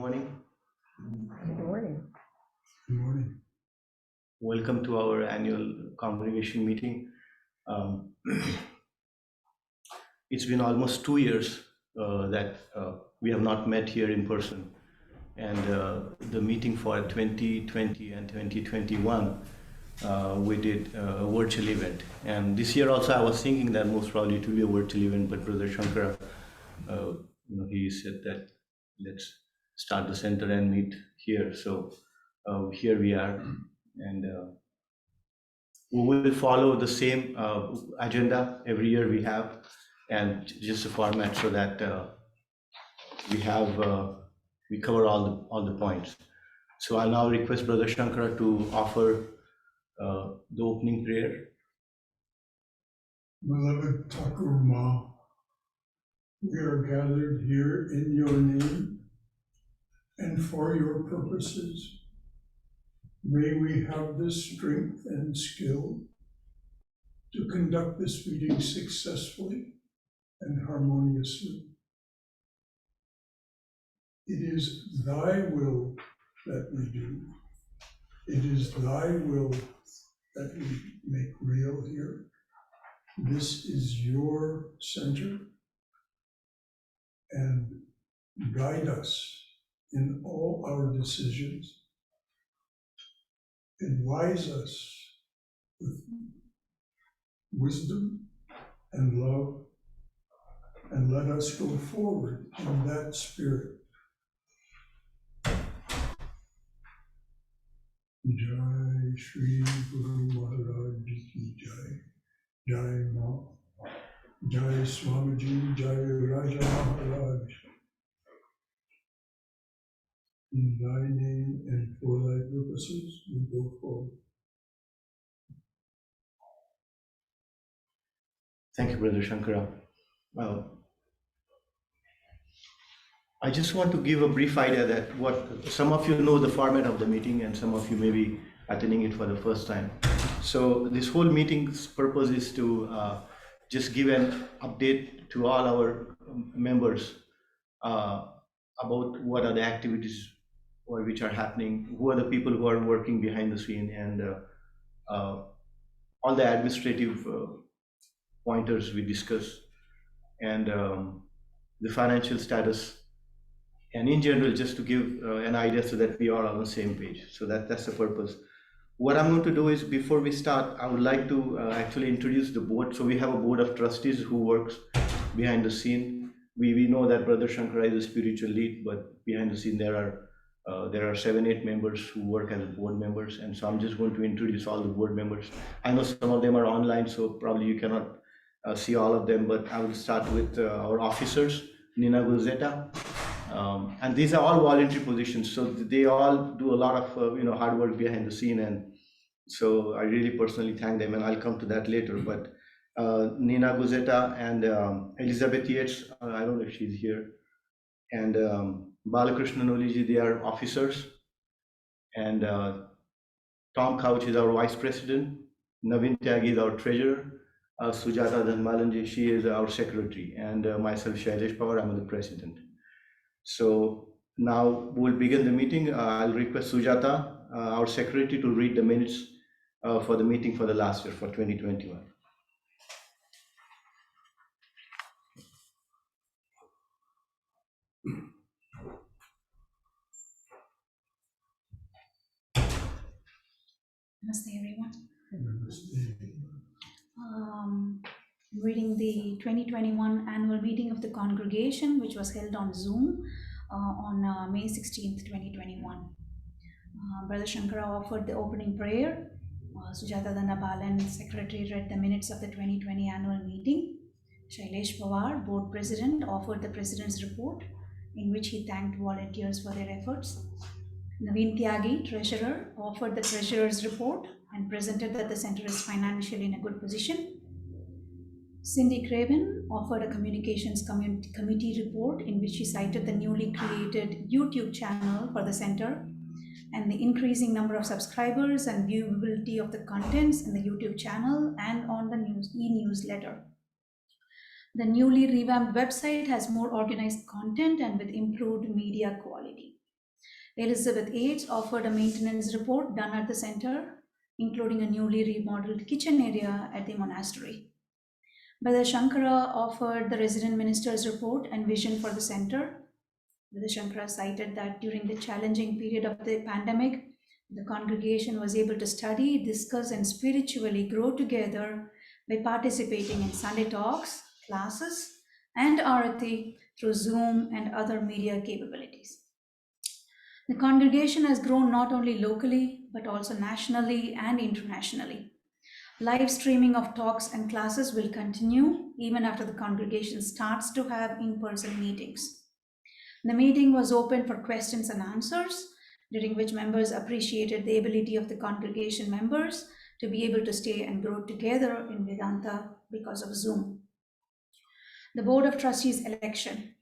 morning. Good morning. Good morning. Welcome to our annual congregation meeting. It's been almost 2 years that we have not met here in person. And the meeting for 2020 and 2021, we did a virtual event. And this year also I was thinking that most probably it will be a virtual event, but Brother Shankara, he said that let's start the center and meet here. So here we are. And we will follow the same agenda every year we have, and just a format so that we cover all the points. So I'll now request Brother Shankara to offer the opening prayer. Beloved Thakur Ma, we are gathered here in your name and for your purposes. May we have the strength and skill to conduct this meeting successfully and harmoniously. It is thy will that we do. It is thy will that we make real here. This is your center, and guide us in all our decisions. Advise us with wisdom and love, and let us go forward in that spirit. Jai Shri Guru Maharaj Ki Jai. Jai Ma. Jai Swamiji, Jai Raja Maharaj. In thy name and for thy purposes, we go forward. Thank you, Brother Shankara. Well, I just want to give a brief idea that what some of you know the format of the meeting, and some of you may be attending it for the first time. So this whole meeting's purpose is to just give an update to all our members about what are the activities or which are happening, who are the people who are working behind the scene, and all the administrative pointers we discuss, and the financial status, and in general, just to give an idea so that we are on the same page. So that's the purpose. What I'm going to do is, before we start, I would like to actually introduce the board. So we have a board of trustees who works behind the scene. We know that Brother Shankara is a spiritual lead, but behind the scene there are 7-8 members who work as board members, and so I'm just going to introduce all the board members. I know some of them are online, so probably you cannot see all of them, but I will start with our officers, Nina Gulzeta. And these are all voluntary positions, so they all do a lot of hard work behind the scene, and so I really personally thank them, and I'll come to that later. But Nina Guzeta and Elizabeth Yates, I don't know if she's here, and Balakrishnan Oliji, they are officers, and Tom Couch is our vice president, Navin Tyagi is our treasurer, Sujata Dhanmalanji, she is our secretary, and myself, Shailesh Pawar, I'm the president. So now we'll begin the meeting. I'll request Sujata, our secretary, to read the minutes for the meeting for the last year, for 2021. Namaste, everyone. Namaste. Reading the 2021 annual meeting of the congregation, which was held on Zoom on May 16th, 2021. Brother Shankara offered the opening prayer. Sujata Dandabalan, secretary, read the minutes of the 2020 annual meeting. Shailesh Pawar, board president, offered the president's report, in which he thanked volunteers for their efforts. Navin Tyagi, treasurer, offered the treasurer's report and presented that the center is financially in a good position. Cindy Craven offered a communications committee report, in which she cited the newly created YouTube channel for the center and the increasing number of subscribers and viewability of the contents in the YouTube channel and on the e-newsletter. The newly revamped website has more organized content and with improved media quality. Elizabeth Yates offered a maintenance report done at the center, including a newly remodeled kitchen area at the monastery. Brother Shankara offered the resident minister's report and vision for the center. Brother Shankara cited that during the challenging period of the pandemic, the congregation was able to study, discuss, and spiritually grow together by participating in Sunday talks, classes, and Arati through Zoom and other media capabilities. The congregation has grown not only locally, but also nationally and internationally. Live streaming of talks and classes will continue even after the congregation starts to have in-person meetings. The meeting was open for questions and answers, during which members appreciated the ability of the congregation members to be able to stay and grow together in Vedanta because of Zoom. The Board of Trustees election.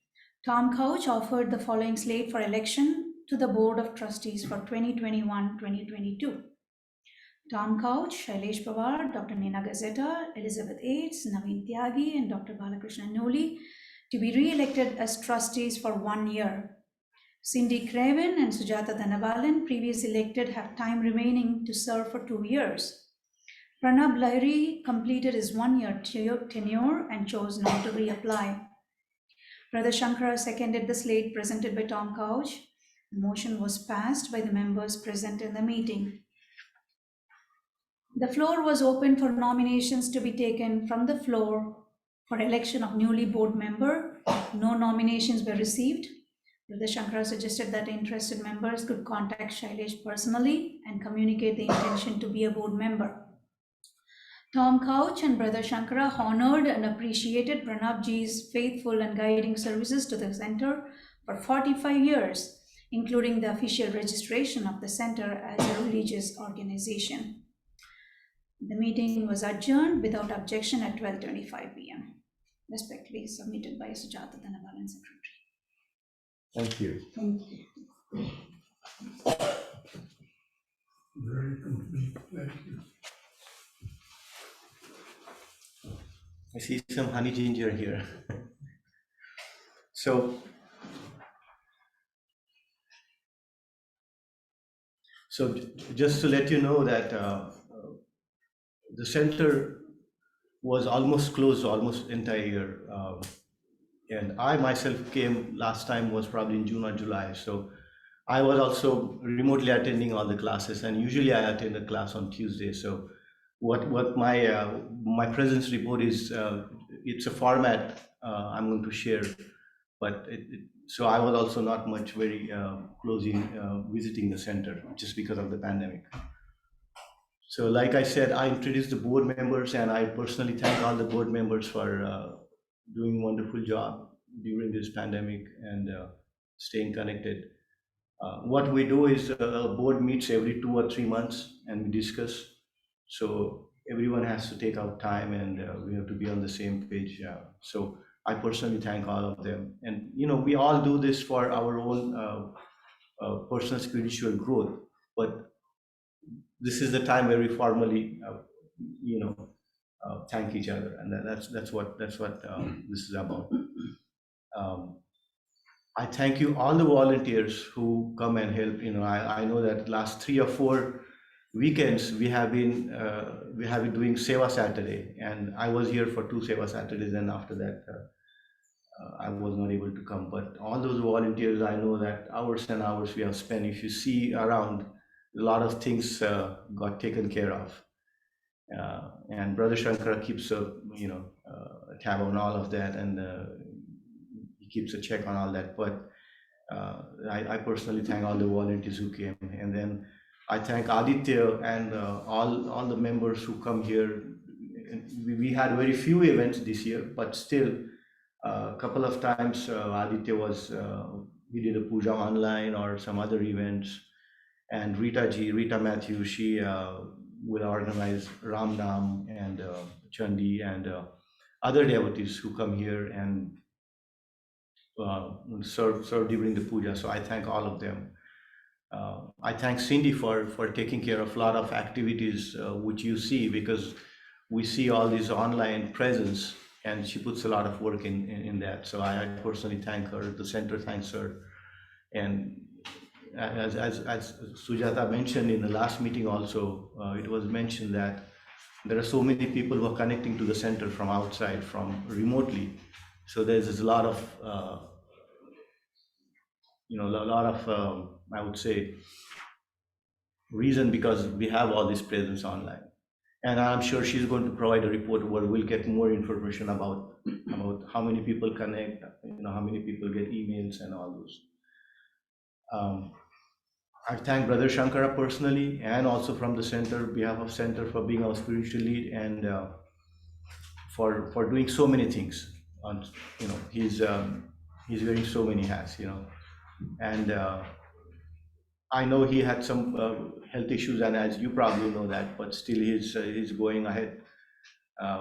Tom Couch offered the following slate for election to the Board of Trustees for 2021-2022. Tom Couch, Shailesh Pawar, Dr. Neena Gazetta, Elizabeth Yates, Naveen Tyagi, and Dr. Balakrishna Noli to be re-elected as trustees for 1 year. Cindy Craven and Sujata Dhanabalan, previously elected, have time remaining to serve for 2 years. Pranab Lahiri completed his 1-year tenure and chose not to reapply. Brother Shankara seconded the slate presented by Tom Couch. The motion was passed by the members present in the meeting. The floor was open for nominations to be taken from the floor for election of newly board member. No nominations were received. Brother Shankara suggested that interested members could contact Shailesh personally and communicate the intention to be a board member. Tom Couch and Brother Shankara honored and appreciated Pranabji's faithful and guiding services to the center for 45 years, including the official registration of the center as a religious organization. The meeting was adjourned without objection at 12:25 p.m. Respectfully submitted by Sujata Dhanabalan, Secretary. Thank you. Thank you. Very complete, thank you. I see some honey ginger here. So just to let you know that the center was almost closed almost entire year. And I myself came last time was probably in June or July. So I was also remotely attending all the classes, and usually I attend a class on Tuesday. So what my presence report is, it's a format I'm going to share, but so I was also not much very closely visiting the center just because of the pandemic. So like I said, I introduced the board members, and I personally thank all the board members for doing a wonderful job during this pandemic and staying connected. What we do is a board meets every 2 or 3 months and we discuss. So everyone has to take out time, and we have to be on the same page. So I personally thank all of them. And we all do this for our own personal spiritual growth. But this is the time where we formally, thank each other, and that's what this is about. I thank you, all the volunteers who come and help. I know that last 3 or 4 weekends we have been doing Seva Saturday, and I was here for 2 Seva Saturdays, and after that I was not able to come. But all those volunteers, I know that hours and hours we have spent. If you see around, a lot of things got taken care of, and Brother Shankara keeps a tab on all of that, and he keeps a check on all that. But I personally thank all the volunteers who came, and then I thank Aditya and all the members who come here. We had very few events this year, but still a couple of times Aditya we did a puja online or some other events. And Rita Matthew, she will organize Ram Nam and Chandi and other devotees who come here and serve during the puja. So I thank all of them. I thank Cindy for taking care of a lot of activities which you see, because we see all these online presence, and she puts a lot of work in that. So I personally thank her. The center thanks her, and as Sujata mentioned in the last meeting also, it was mentioned that there are so many people who are connecting to the center from outside, from remotely. So there's a lot of, a lot of, I would say, reason because we have all this presence online. And I'm sure she's going to provide a report where we'll get more information about how many people connect, how many people get emails and all those. I thank Brother Shankara personally and also from the center, behalf of center, for being our spiritual lead and for doing so many things. On he's wearing so many hats, and I know he had some health issues, and as you probably know that, but still he's going ahead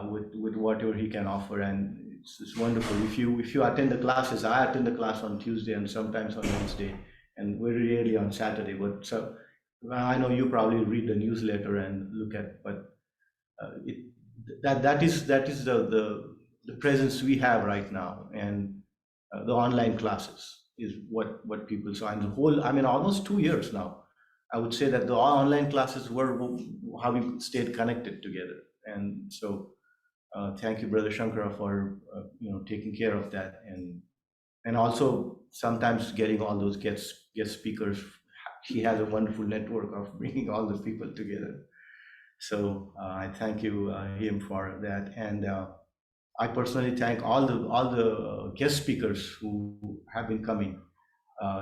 with whatever he can offer, and it's wonderful. If you attend the classes, I attend the class on Tuesday and sometimes on Wednesday, and very rarely on Saturday. But so I know you probably read the newsletter and look at, but it, that is the presence we have right now, and the online classes is what people saw. And the whole, I mean, almost 2 years now, I would say that the online classes were how we stayed connected together. And so thank you, Brother Shankara, for taking care of that, and also sometimes getting all those guest speakers. He has a wonderful network of bringing all those people together. So I thank you him for that, and I personally thank all the guest speakers who have been coming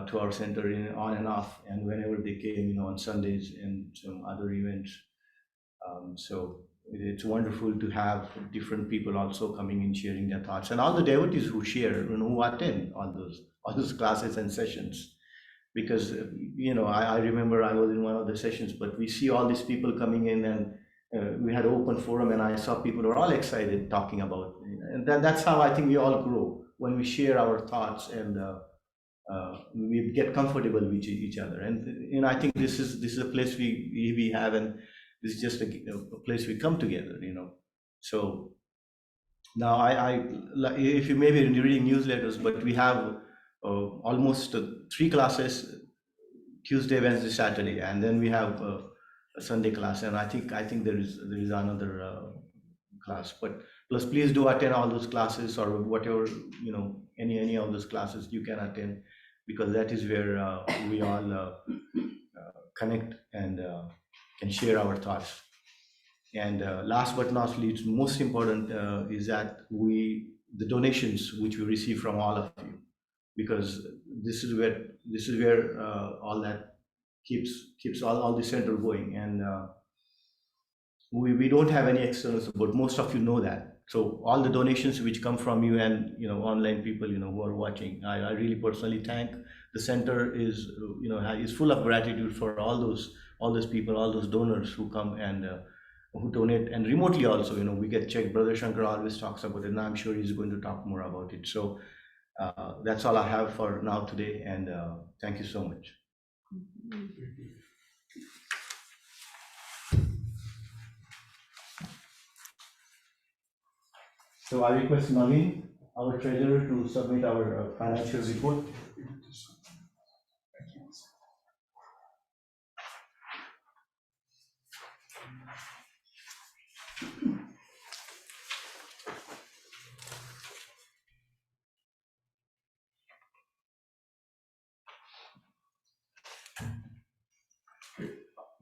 to our center on and off, and whenever they came, on Sundays and some other events. So it's wonderful to have different people also coming and sharing their thoughts, and all the devotees who share, who attend all those classes and sessions. Because I remember I was in one of the sessions, but we see all these people coming in, and we had open forum, and I saw people were all excited talking about, and that's how I think we all grow, when we share our thoughts and we get comfortable with each other. And I think this is a place we have, and this is just a place we come together. So now if you may be reading newsletters, but we have almost 3 classes, Tuesday, Wednesday, Saturday, and then we have a Sunday class, and I think there is another class. But please do attend all those classes, or whatever, any of those classes you can attend, because that is where we all connect and can share our thoughts. And last but not least, most important is that the donations which we receive from all of you, because this is where all that keeps all the center going. And we don't have any external support. Most of you know that. So all the donations which come from you and online people who are watching, I really personally thank. The center is full of gratitude for all those people, all those donors who come and who donate, and remotely also. We get checked. Brother Shankar always talks about it, and I'm sure he's going to talk more about it. So that's all I have for now today, and thank you so much. So I request Naveen, our treasurer, to submit our financial report.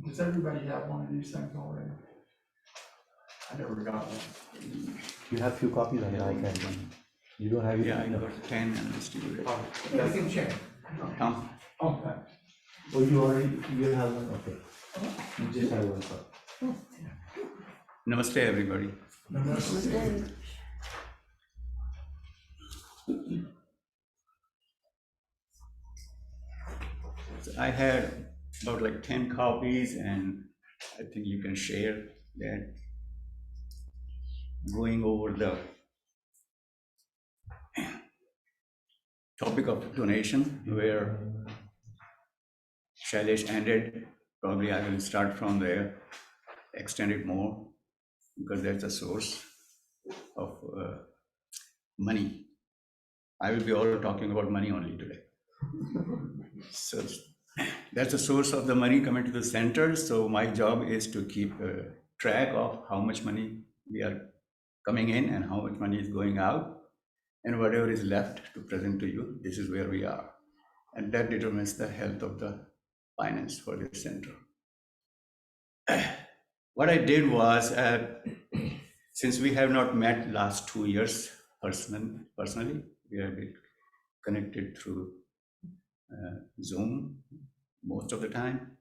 Does everybody have one of these things already? I never got one. You have few copies, and I can. You don't have it? Yeah, I got 10 and distributed. Oh, yeah, we can check. Come. Oh, thanks. Oh, you have one? Okay. You just have one copy. Namaste, everybody. Namaste. So I had about like 10 copies, and I think you can share that. Going over the topic of donation, where Shailesh ended, probably I will start from there, extend it more, because that's the source of money. I will be all talking about money only today. So that's the source of the money coming to the center. So my job is to keep track of how much money we are coming in and how much money is going out, and whatever is left to present to you, this is where we are. And that determines the health of the finance for this center. What I did was, since we have not met last 2 years personally, we have been connected through Zoom most of the time.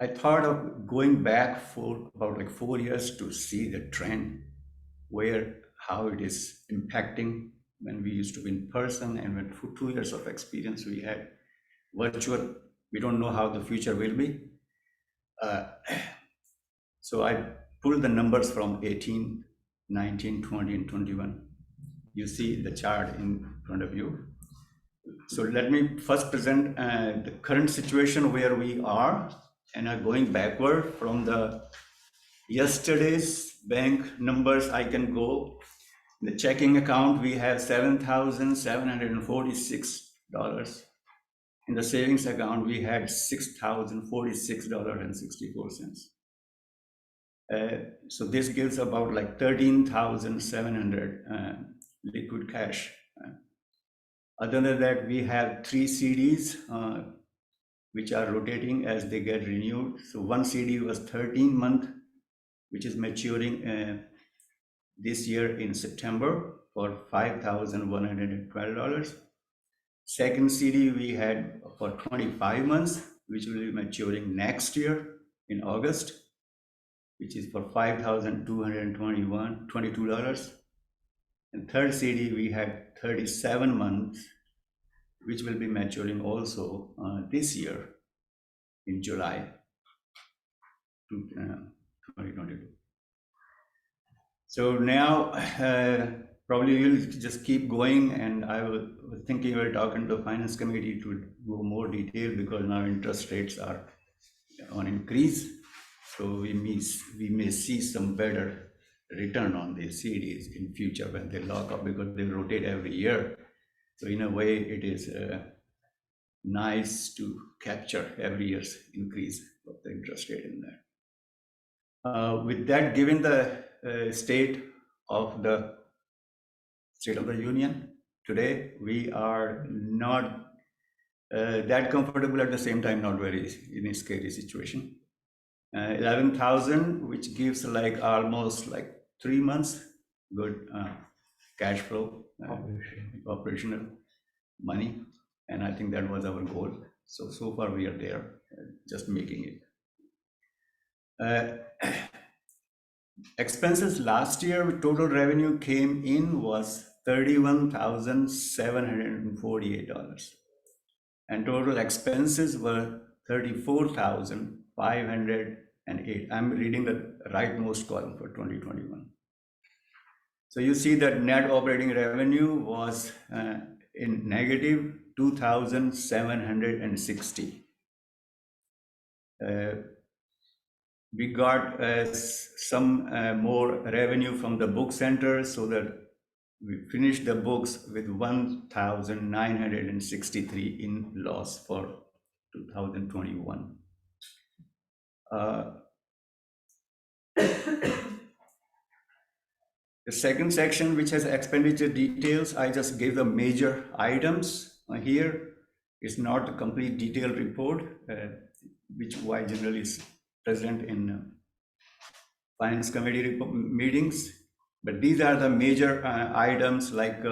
I thought of going back for about like 4 years to see the trend, how it is impacting when we used to be in person, and when for 2 years of experience we had virtual. We don't know how the future will be. So I pulled the numbers from 18, 19, 20, and 21. You see the chart in front of you. So let me first present the current situation where we are, and going backward from the yesterday's bank numbers. I can go. In the checking account, we have $7,746. In the savings account, we had $6,046.64. So this gives about like 13,700 liquid cash. Other than that, we have 3 CDs which are rotating as they get renewed. So one CD was 13 month, which is maturing this year in September for $5,112. Second CD we had for 25 months, which will be maturing next year in August, which is for $5,222. And third CD we had 37 months, which will be maturing also this year in July 2022. So now probably we'll just keep going, and I was thinking we're talking to the finance committee to go more detail, because now interest rates are on increase. So we may see some better return on these CDs in future when they lock up, because they rotate every year. So in a way, it is nice to capture every year's increase of the interest rate in there. With that, given the state of the union today, we are not that comfortable, at the same time not very in a scary situation. 11,000, which gives like almost like 3 months good cash flow, operational money, and I think that was our goal. So far we are there, just making it. Expenses last year, total revenue came in was $31,748, and total expenses were $34,508. I'm reading the rightmost column for 2021. So you see that net operating revenue was in negative 2,760. We got some more revenue from the book center, so that we finished the books with 1,963 in loss for 2021. The second section, which has expenditure details, I just gave the major items here. It's not a complete detailed report, which I generally is present in finance committee meetings. But these are the major items, like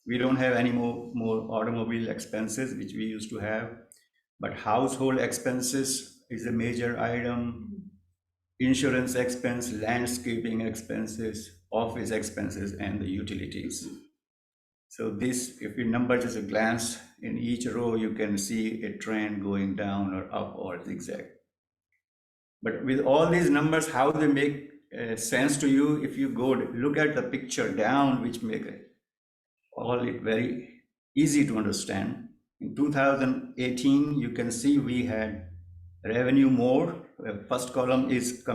we don't have any more automobile expenses, which we used to have. But household expenses is a major item. Insurance expense, landscaping expenses, office expenses, and the utilities. So this, if you number just a glance in each row, you can see a trend going down or up or zigzag. But with all these numbers, how they make sense to you, if you go look at the picture down, which make all it very easy to understand. In 2018, you can see we had revenue more. First column is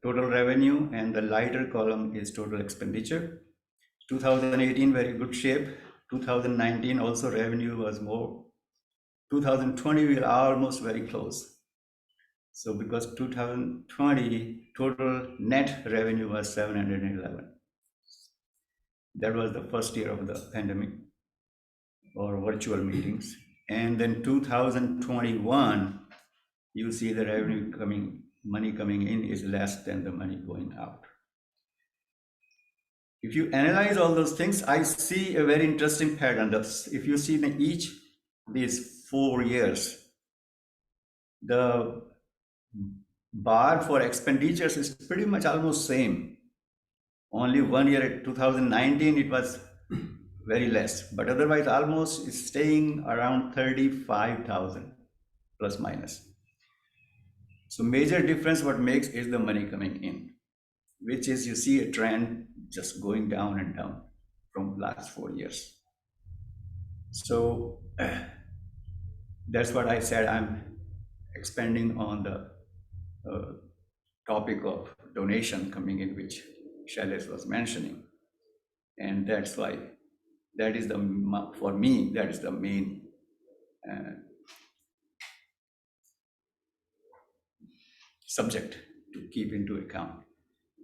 total revenue, and the lighter column is total expenditure. 2018, very good shape. 2019 also revenue was more, 2020 we are almost very close. So because 2020 total net revenue was 711. That was the first year of the pandemic or virtual meetings. And then 2021, you see the revenue money coming in is less than the money going out. If you analyze all those things, I see a very interesting pattern. If you see in each these 4 years, the bar for expenditures is pretty much almost same. Only 1 year, 2019, it was very less, but otherwise almost is staying around 35,000 plus minus. So major difference what makes is the money coming in, which is you see a trend just going down and down from last 4 years. So that's what I said, I'm expanding on the topic of donation coming in, which Shailesh was mentioning. And that's why that is for me, that is the main subject to keep into account.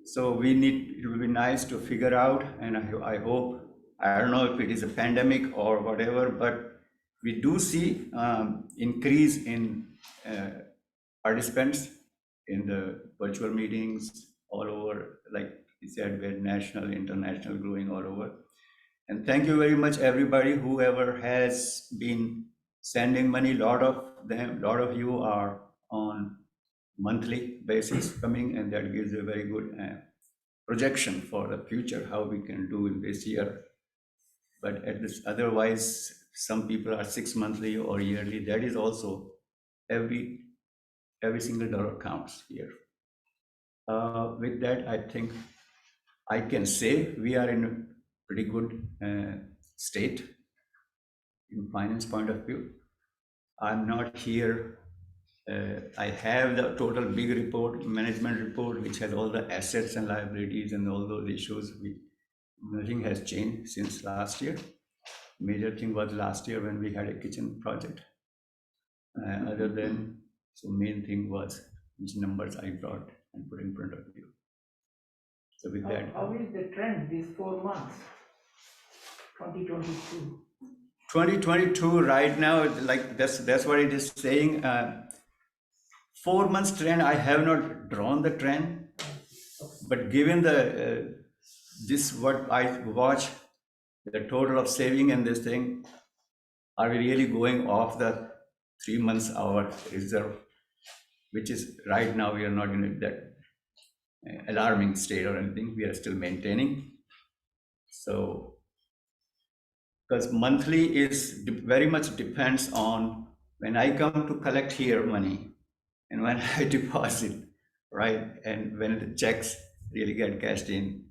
So it will be nice to figure out, and I hope, I don't know if it is a pandemic or whatever, but we do see increase in participants in the virtual meetings all over, like you said, we're national, international, growing all over. And thank you very much, everybody, whoever has been sending money. A lot of you are on monthly basis coming, and that gives a very good projection for the future, how we can do in this year. But at this, otherwise, some people are 6 monthly or yearly. That is also every single dollar counts here. With that, I think I can say we are in a pretty good state in finance point of view. I'm not here. I have the total big report, management report, which has all the assets and liabilities and all those issues. Nothing has changed since last year. Major thing was last year when we had a kitchen project. Other than, so main thing was which numbers I brought and put in front of you. So with that. How is the trend these 4 months, 2022? 2022 right now, like that's what it is saying. 4 months trend, I have not drawn the trend, but given the this what I watch, the total of saving and this thing, are we really going off the 3 months our reserve, which is right now we are not in that alarming state or anything. We are still maintaining. So because monthly is very much depends on when I come to collect here money and when I deposit, right? And when the checks really get cashed in.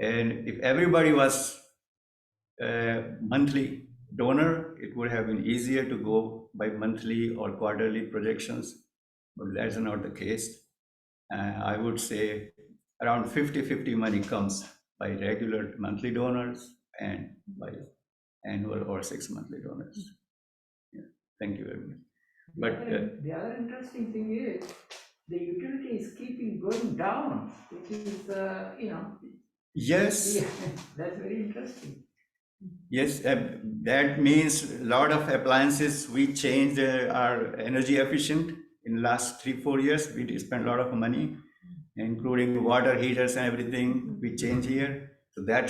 And if everybody was a monthly donor, it would have been easier to go by monthly or quarterly projections, but that's not the case. I would say around 50-50 money comes by regular monthly donors and by annual or 6 monthly donors. Yeah, thank you very much. But the other interesting thing is the utility is keeping going down, which is, yes, yeah, that's very interesting. yes, that means a lot of appliances we changed are energy efficient in last 3-4 years. We spent a lot of money, including water heaters and everything we change here. So that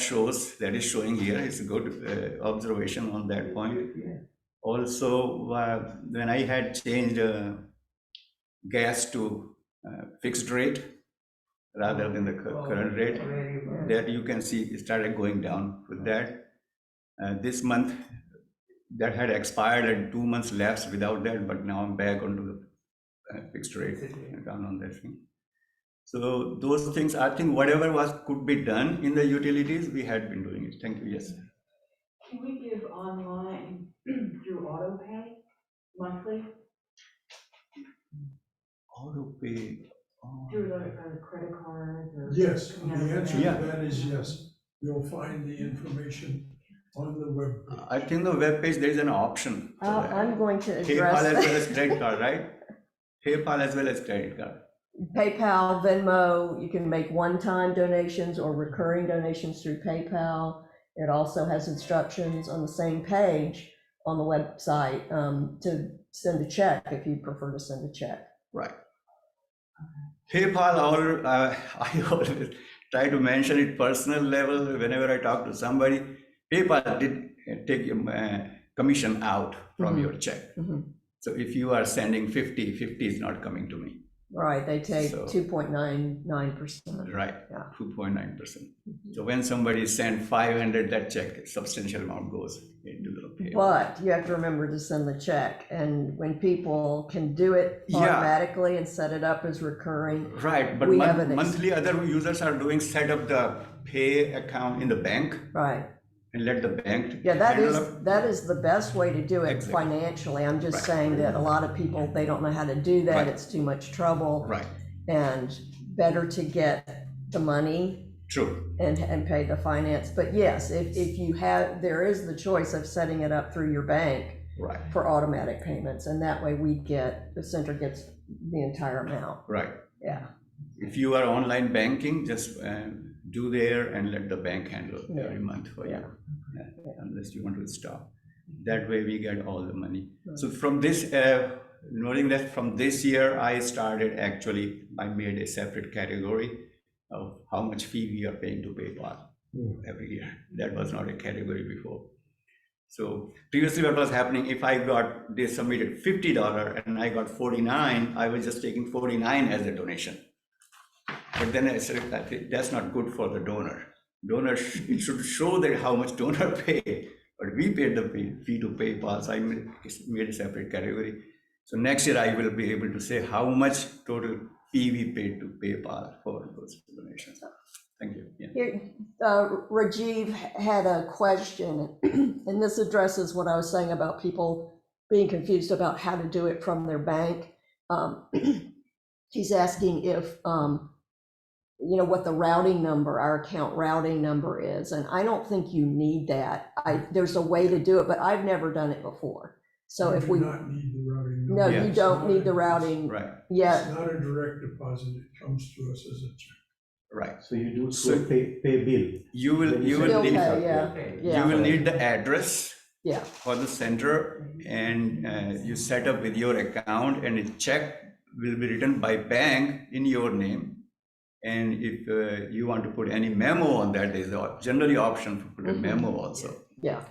is showing here. It's a good observation on that point. Yeah. Also, when I had changed gas to fixed rate rather than the current rate, that you can see it started going down with that. This month, that had expired and 2 months left without that, but now I'm back onto the fixed rate and down on that thing. So those things, I think whatever could be done in the utilities, we had been doing it. Thank you. Yes. Can we give online through auto pay monthly? Auto pay. Through the credit cards or? Yes, the answer Yeah. to that is yes. You'll find the information on the web. I think the web page, there is an option. for that. I'm going to PayPal address as well as that. credit card, right? PayPal as well as credit card. PayPal, Venmo, you can make one-time donations or recurring donations through PayPal. It also has instructions on the same page on the website to send a check if you prefer to send a check. Right. PayPal, I always try to mention it personal level whenever I talk to somebody. PayPal did take your commission out from your check. So if you are sending 50 is not coming to me. Right, they take So- 2.99%. Right, Yeah. 2.9%. So when somebody sends 500, that check, a substantial amount goes into the PayPal. But you have to remember to send the check, and when people can do it Yeah. automatically and set it up as recurring, Right, but we have an monthly other users are doing set up the pay account in the bank right. and let the bank. Yeah, handle it. that is the best way to do it Exactly. financially. I'm just Right. saying that a lot of people, they don't know how to do that. Right. It's too much trouble. Right, And better to get the money true. and pay the finance. But yes, if you have, there is the choice of setting it up through your bank Right, for automatic payments. And that way the center gets the entire amount. right. Yeah. If you are online banking, just do there and let the bank handle every month for you. Unless you want to stop. That way we get all the money. So from this, knowing that from this year, I started actually, I made a separate category of how much fee we are paying to PayPal every year. That was not a category before. So previously what was happening, if they submitted $50 and I got 49, I was just taking 49 as a donation. But then I said, that's not good for the donor. It should show that how much donor paid, but we paid the fee to PayPal, so I made a separate category. So next year I will be able to say how much total fee we paid to PayPal for those donations. Thank you. Yeah. Here, Rajiv had a question, and this addresses what I was saying about people being confused about how to do it from their bank. He's asking if, what the routing number, our account routing number is, and I don't think you need that. There's a way to do it, but I've never done it before. So You if do we, not need the routing no, number. you It's don't not need the a- routing. Right, Yeah, It's not a direct deposit, it comes to us as a check. right. So you do So- pay bill. You will Bill need, pay, yeah, you yeah, will need the address yeah. for the center, and you set up with your account, and a check will be written by bank in your name. And if you want to put any memo on that, there's generally option to put a memo also Yeah,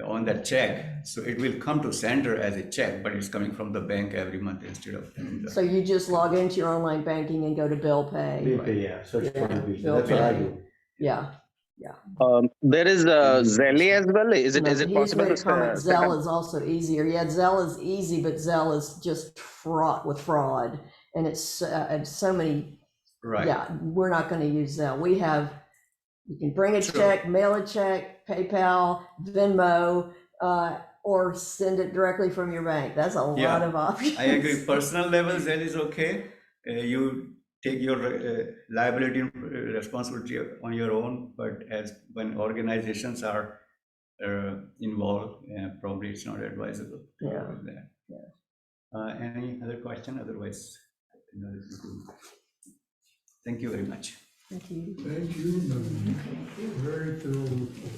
on that check. So it will come to center as a check, but it's coming from the bank every month instead of. so you just log into your online banking and go to bill pay. Bill pay, yeah, search for the Yeah, bill. bill That's what I pay. do. Yeah. There is Zelly as well. Is No, it he's possible made to a comment, set up? Zelle is also easier. Yeah, Zelle is easy, but Zelle is just fraught with fraud. And it's so many, Right. yeah, we're not gonna use Zelle. You can bring a True. check, mail a check, PayPal, Venmo, or send it directly from your bank. That's a lot Yeah, of options. I agree. Personal level, Zelle is okay. You take your liability and responsibility on your own, but when organizations are involved, probably it's not advisable. to Yeah. do that. Any other question? Otherwise, thank you very much. Thank you. Thank you, very thorough report.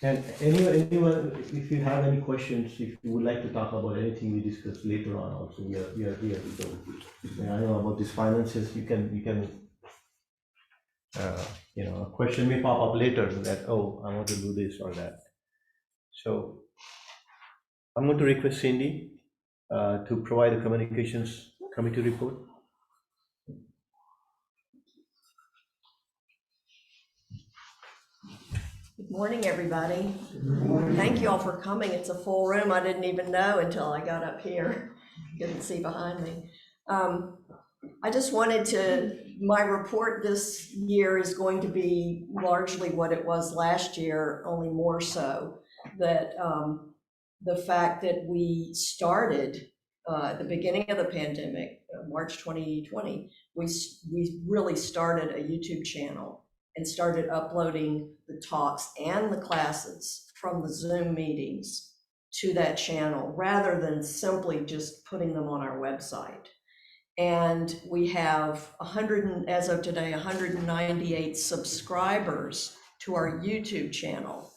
And anyone, if you have any questions, if you would like to talk about anything we discussed later on, also we are here to go. And I know about these finances, you can a question may pop up later that, oh, I want to do this or that. So I'm going to request Cindy to provide a communications committee report. Good morning, everybody. Thank you all for coming. It's a full room. I didn't even know until I got up here. Couldn't see behind me. I just wanted my report this year is going to be largely what it was last year, only more so. That the fact that we started at the beginning of the pandemic, March 2020, we really started a YouTube channel and started uploading the talks and the classes from the Zoom meetings to that channel rather than simply just putting them on our website. And we have as of today, 198 subscribers to our YouTube channel.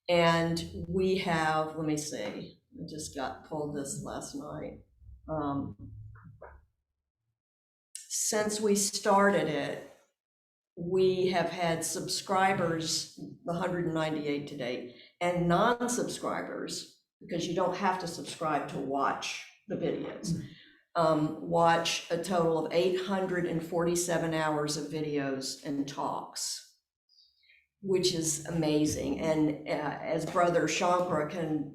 And we have, let me see, I just pulled this last night. Since we started it, we have had subscribers, 198 to date, and non-subscribers, because you don't have to subscribe to watch the videos, watch a total of 847 hours of videos and talks, which is amazing. And as Brother Shankara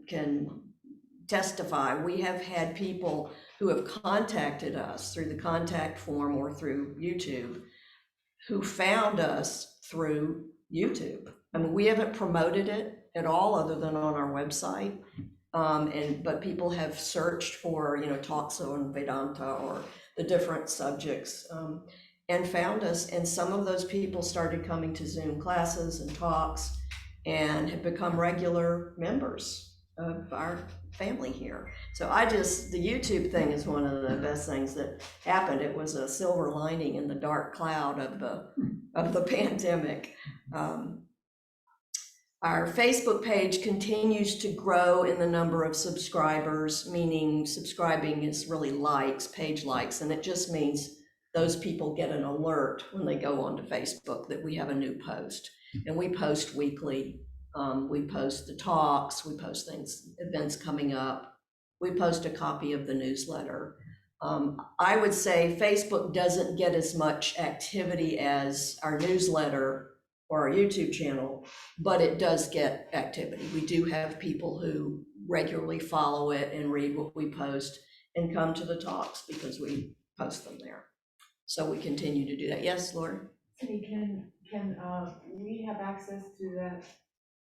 can testify, we have had people who have contacted us through the contact form or through YouTube who found us through YouTube. I mean, we haven't promoted it at all other than on our website. But people have searched for, talks on Vedanta or the different subjects and found us. And some of those people started coming to Zoom classes and talks and have become regular members of our family here. So the YouTube thing is one of the best things that happened. It was a silver lining in the dark cloud of the pandemic. Our Facebook page continues to grow in the number of subscribers, meaning subscribing is really page likes, and it just means those people get an alert when they go onto Facebook that we have a new post. And we post weekly. We post the talks, we post events coming up. We post a copy of the newsletter. I would say Facebook doesn't get as much activity as our newsletter or our YouTube channel, but it does get activity. We do have people who regularly follow it and read what we post and come to the talks because we post them there. So we continue to do that. Yes, Lori? Cindy, can we have access to that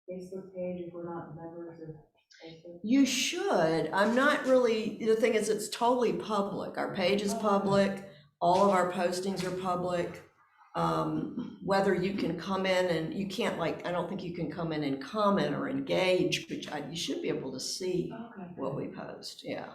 Facebook page if we're not members of Facebook? You should. I'm not really, the thing is, it's totally public. Our page is public. All of our postings are public. Whether you can come in and you can't, I don't think you can come in and comment or engage, but you should be able to see what we post. Yeah.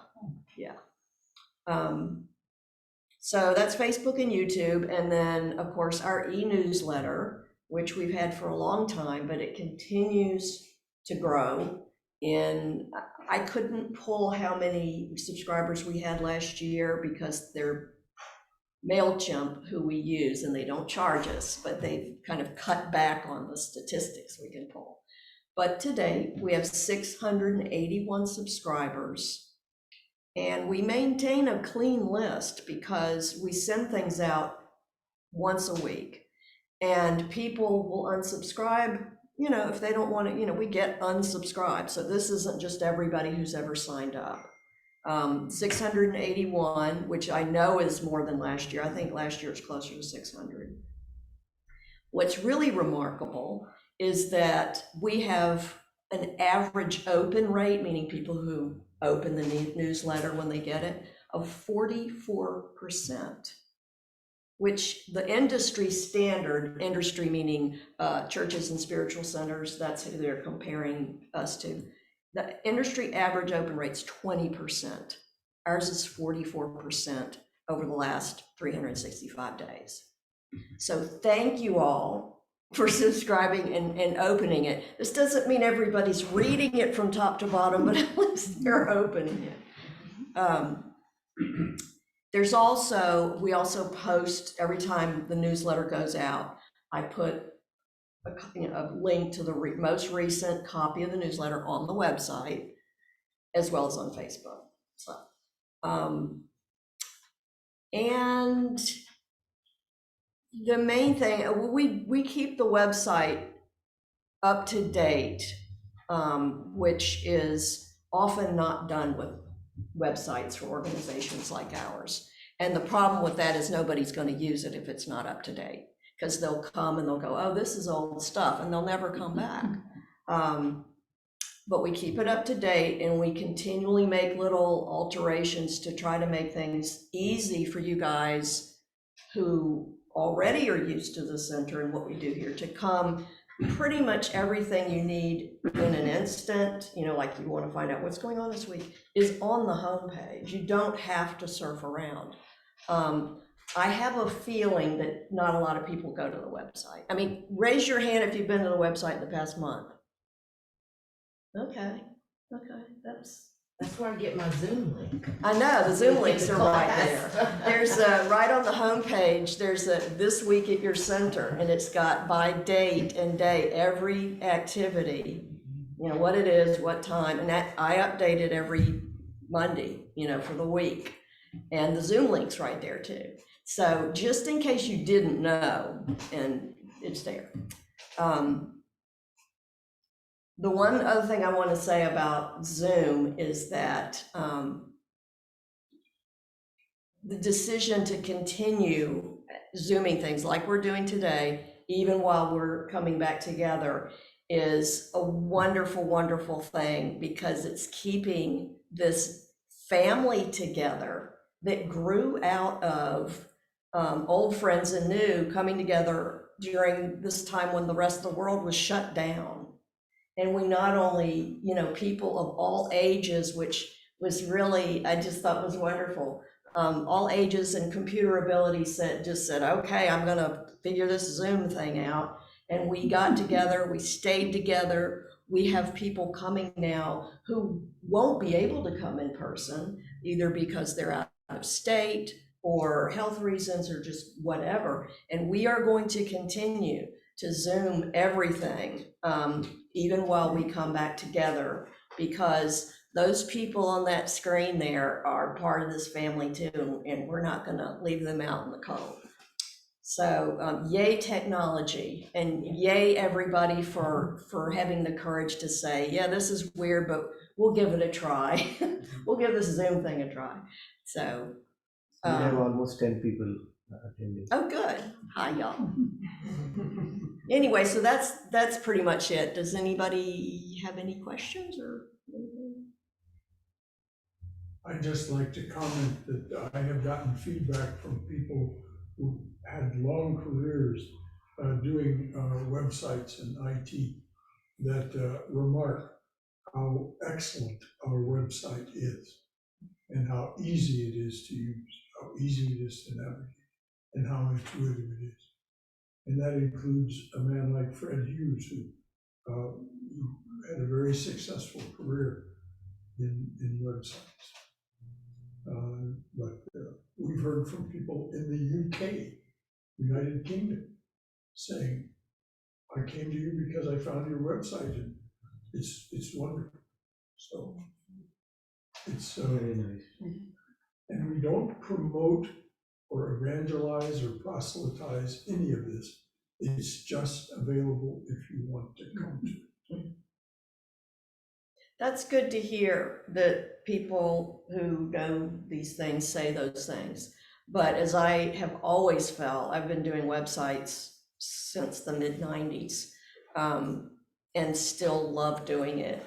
So that's Facebook and YouTube. And then of course our e-newsletter, which we've had for a long time, but it continues to grow. And I couldn't pull how many subscribers we had last year because they're MailChimp, who we use, and they don't charge us, but they've kind of cut back on the statistics we can pull. But today we have 681 subscribers, and we maintain a clean list because we send things out once a week, and people will unsubscribe, if they don't want to, we get unsubscribed. So this isn't just everybody who's ever signed up. 681, which I know is more than last year. I think last year was closer to 600. What's really remarkable is that we have an average open rate, meaning people who open the newsletter when they get it, of 44%, which the industry standard, industry meaning churches and spiritual centers, that's who they're comparing us to. The industry average open rate's 20%. Ours is 44% over the last 365 days. So thank you all for subscribing and opening it. This doesn't mean everybody's reading it from top to bottom, but at least they're opening it. We also post every time the newsletter goes out. I put a link to the most recent copy of the newsletter on the website, as well as on Facebook. So, and the main thing, we keep the website up to date, which is often not done with websites for organizations like ours. And the problem with that is nobody's going to use it if it's not up to date, because they'll come and they'll go, oh, this is old stuff, and they'll never come back. But we keep it up to date, and we continually make little alterations to try to make things easy for you guys who already are used to the center and what we do here to come pretty much everything you need in an instant, like you want to find out what's going on this week, is on the homepage. You don't have to surf around. I have a feeling that not a lot of people go to the website. I mean, raise your hand if you've been to the website in the past month. Okay, that's. That's where I get my Zoom link. I know, the Zoom links are right there. Class. There's right on the homepage, there's a this week at your center, and it's got by date and day, every activity, what it is, what time, and that I update it every Monday, for the week. And the Zoom link's right there too. So just in case you didn't know, and it's there. The one other thing I want to say about Zoom is that the decision to continue Zooming things like we're doing today, even while we're coming back together, is a wonderful, wonderful thing, because it's keeping this family together that grew out of old friends and new coming together during this time when the rest of the world was shut down. And we not only, people of all ages, which was really, I just thought was wonderful. All ages and computer ability said, okay, I'm gonna figure this Zoom thing out. And we got together, we stayed together. We have people coming now who won't be able to come in person, either because they're out of state or health reasons or just whatever. And we are going to continue to Zoom everything, even while we come back together, because those people on that screen there are part of this family too, and we're not gonna leave them out in the cold. So yay technology, and yay everybody for having the courage to say, yeah, this is weird, but we'll give it a try. We'll give this Zoom thing a try. So we have almost 10 people attending. Oh, good. Hi, y'all. Anyway, so that's pretty much it. Does anybody have any questions or anything? I'd just like to comment that I have gotten feedback from people who had long careers doing websites and IT that remark how excellent our website is and how easy it is to use, how easy it is to navigate, and how intuitive it is. And that includes a man like Fred Hughes, who had a very successful career in websites. But we've heard from people in the UK, United Kingdom, saying, I came to you because I found your website and it's wonderful. So it's Very nice. and we don't promote or evangelize or proselytize any of this. It's just available if you want to come to it. That's good to hear that people who know these things say those things. But as I have always felt, I've been doing websites since the mid-90s and still love doing it,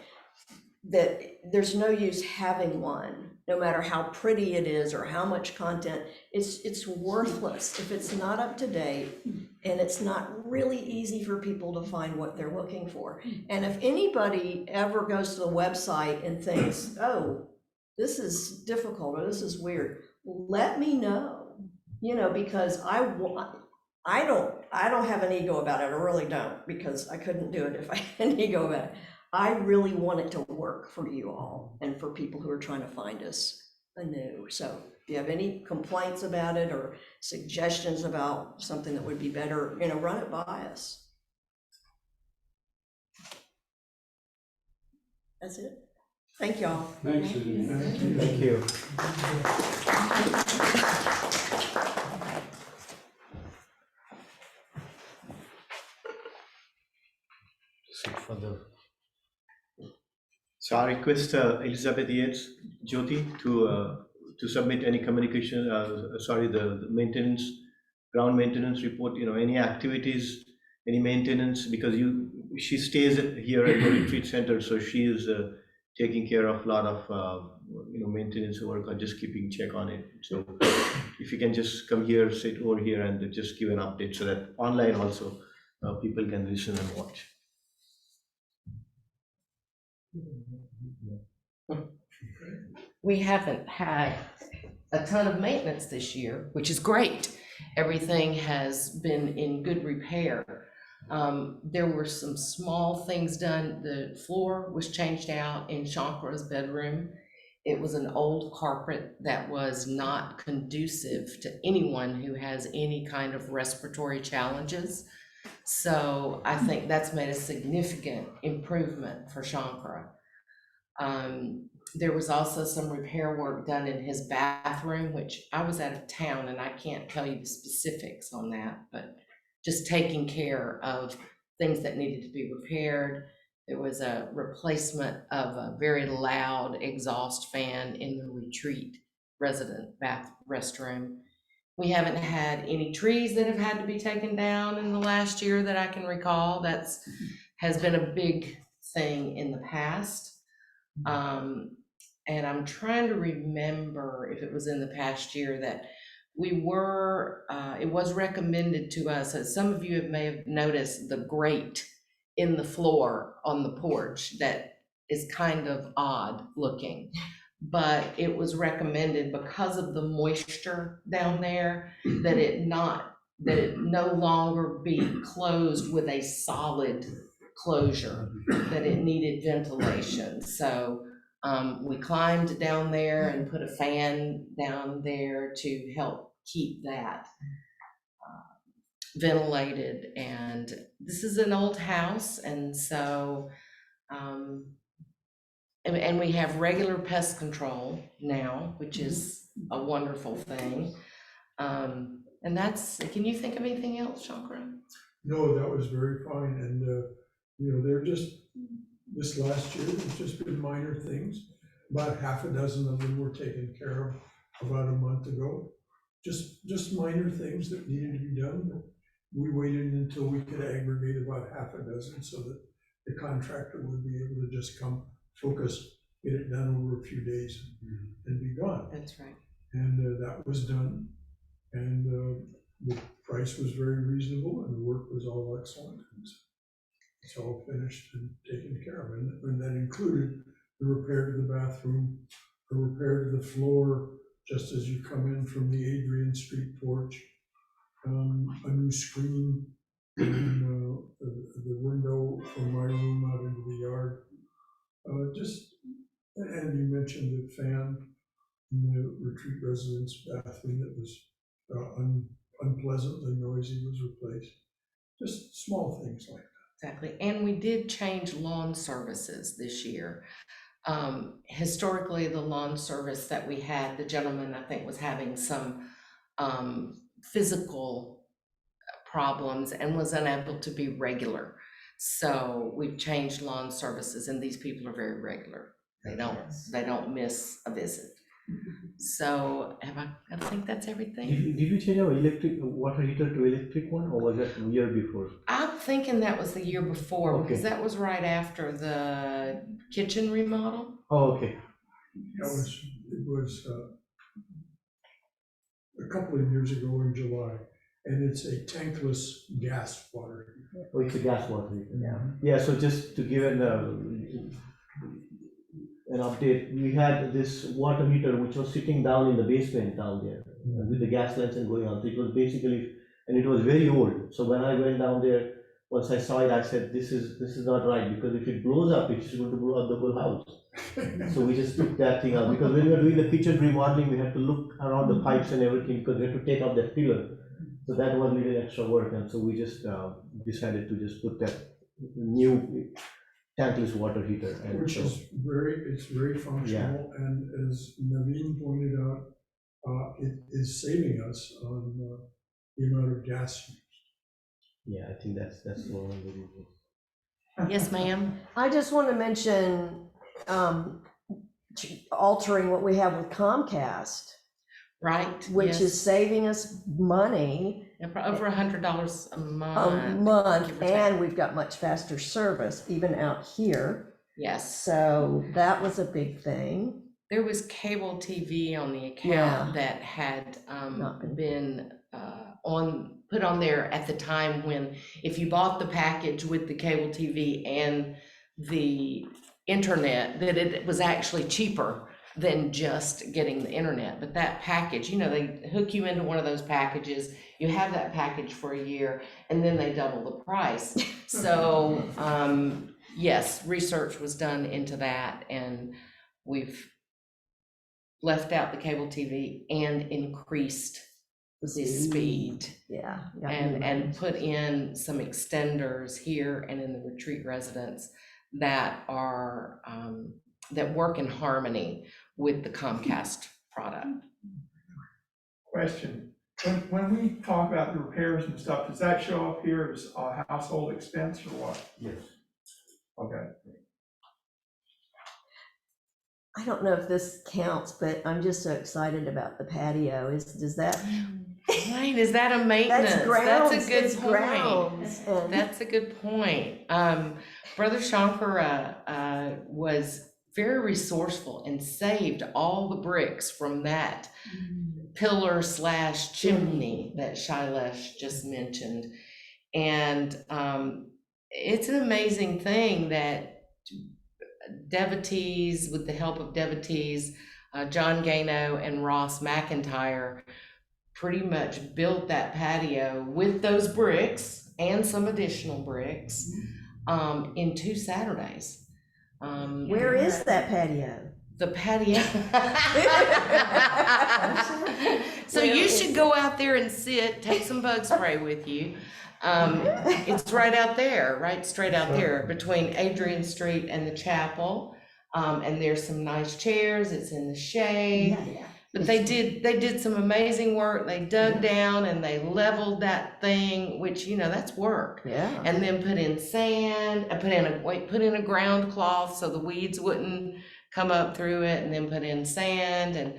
that there's no use having one, no matter how pretty it is or how much content. It's worthless if it's not up to date and it's not really easy for people to find what they're looking for. And if anybody ever goes to the website and thinks, oh, this is difficult or this is weird, let me know, because I don't have an ego about it. I really don't, because I couldn't do it if I had an ego about it. I really want it to work for you all and for people who are trying to find us anew. So if you have any complaints about it or suggestions about something that would be better, run it by us. That's it. Thank y'all. Thanks, Susan. Thank you. So I request Elizabeth Yates, Jyoti, to submit any communication, the maintenance, ground maintenance report, any activities, any maintenance, because she stays here at the retreat center, so she is taking care of a lot of, maintenance work or just keeping check on it. So if you can just come here, sit over here and just give an update, so that online also people can listen and watch. We haven't had a ton of maintenance this year, which is great. Everything has been in good repair. There were some small things done. The floor was changed out in Shankara's bedroom. It was an old carpet that was not conducive to anyone who has any kind of respiratory challenges. So I think that's made a significant improvement for Shankara. There was also some repair work done in his bathroom, which I was out of town and I can't tell you the specifics on that, but just taking care of things that needed to be repaired. There was a replacement of a very loud exhaust fan in the retreat resident restroom. We haven't had any trees that have had to be taken down in the last year that I can recall. Has been a big thing in the past. And I'm trying to remember if it was in the past year that we were, it was recommended to us, as some of you may have noticed, the grate in the floor on the porch that is kind of odd looking. But it was recommended because of the moisture down there that it no longer be closed with a solid closure, that it needed ventilation. So we climbed down there and put a fan down there to help keep that ventilated. And this is an old house, and so and we have regular pest control now, which is a wonderful thing. And that's, can you think of anything else, Shankara? No, that was very fine, and, they're just, this last year, it's just been minor things. About half a dozen of them were taken care of about a month ago. Just minor things that needed to be done, but we waited until we could aggregate about half a dozen so that the contractor would be able to just come, focus, get it done over a few days and be gone. That's right. And that was done. And the price was very reasonable and the work was all excellent. It's all finished and taken care of. And that included the repair to the bathroom, the repair to the floor, just as you come in from the Adrian Street porch, a new screen in the window from my room out into the yard. And you mentioned the fan in the retreat residence bathroom that was unpleasantly noisy was replaced. Just small things like that. Exactly. And we did change lawn services this year. Historically, the lawn service that we had, the gentleman, I think, was having some physical problems and was unable to be regular. So we've changed lawn services, and these people are very regular. They don't miss a visit. So I think that's everything. Did you change our electric water heater to electric one, or was that the year before? I'm thinking that was the year before, Okay. because that was right after the kitchen remodel. Oh, okay. It was a couple of years ago in July, and it's a tankless gas water heater. Oh, it's a gas water heater. Yeah, so just to give an update, we had this water heater which was sitting down in the basement down there with the gas lines and going on. So it was basically, and it was very old. So when I went down there, once I saw it, I said, this is not right, because if it blows up, it's going to blow up the whole house. So we just took that thing out, because when we were doing the kitchen remodeling, we had to look around the pipes and everything, because we had to take out that pillar. So that was a little extra work, and so we just decided to just put that new tankless water heater. And which so, is very functional, and as Naveen pointed out, it is saving us on the amount of gas used. yeah, I think that's one of the reasons. Yes, ma'am. I just want to mention altering what we have with Comcast, Right. which yes. is saving us money Yeah, over $100 a a month. month, give or take. and we've got much faster service even out here. Yes. So that was a big thing. there was cable TV on the account Yeah. that had Not been- been put on there at the time when, if you bought the package with the cable TV and the internet, that it was actually cheaper than just getting the internet. But that package, you know, they hook you into one of those packages, you have that package for a year, and then they double the price. So, yes, research was done into that, and we've left out the cable TV and increased the speed. Yeah. And put in some extenders here and in the retreat residence that are, that work in harmony with the Comcast product. Question, when we talk about the repairs and stuff, does that show up here as a household expense or what? Yes. Okay. I don't know if this counts, but I'm just so excited about the patio. Does that? Right, is that a maintenance? That's grounds. That's a good it's point. grounds. And That's a good point. Brother Shankara was very resourceful and saved all the bricks from that pillar / chimney that Shailesh just mentioned. And it's an amazing thing that devotees, with the help of devotees, John Gano and Ross McIntyre, pretty much built that patio with those bricks and some additional bricks in 2 Saturdays. where is that patio? The patio. So you should go out there and sit, take some bug spray with you. It's right out there, right straight out there between Adrian Street and the chapel. And there's some nice chairs, it's in the shade. But they did some amazing work. They dug down and they leveled that thing, which, you know, that's work. Yeah. And then put in sand, put in a ground cloth so the weeds wouldn't come up through it, and then put in sand and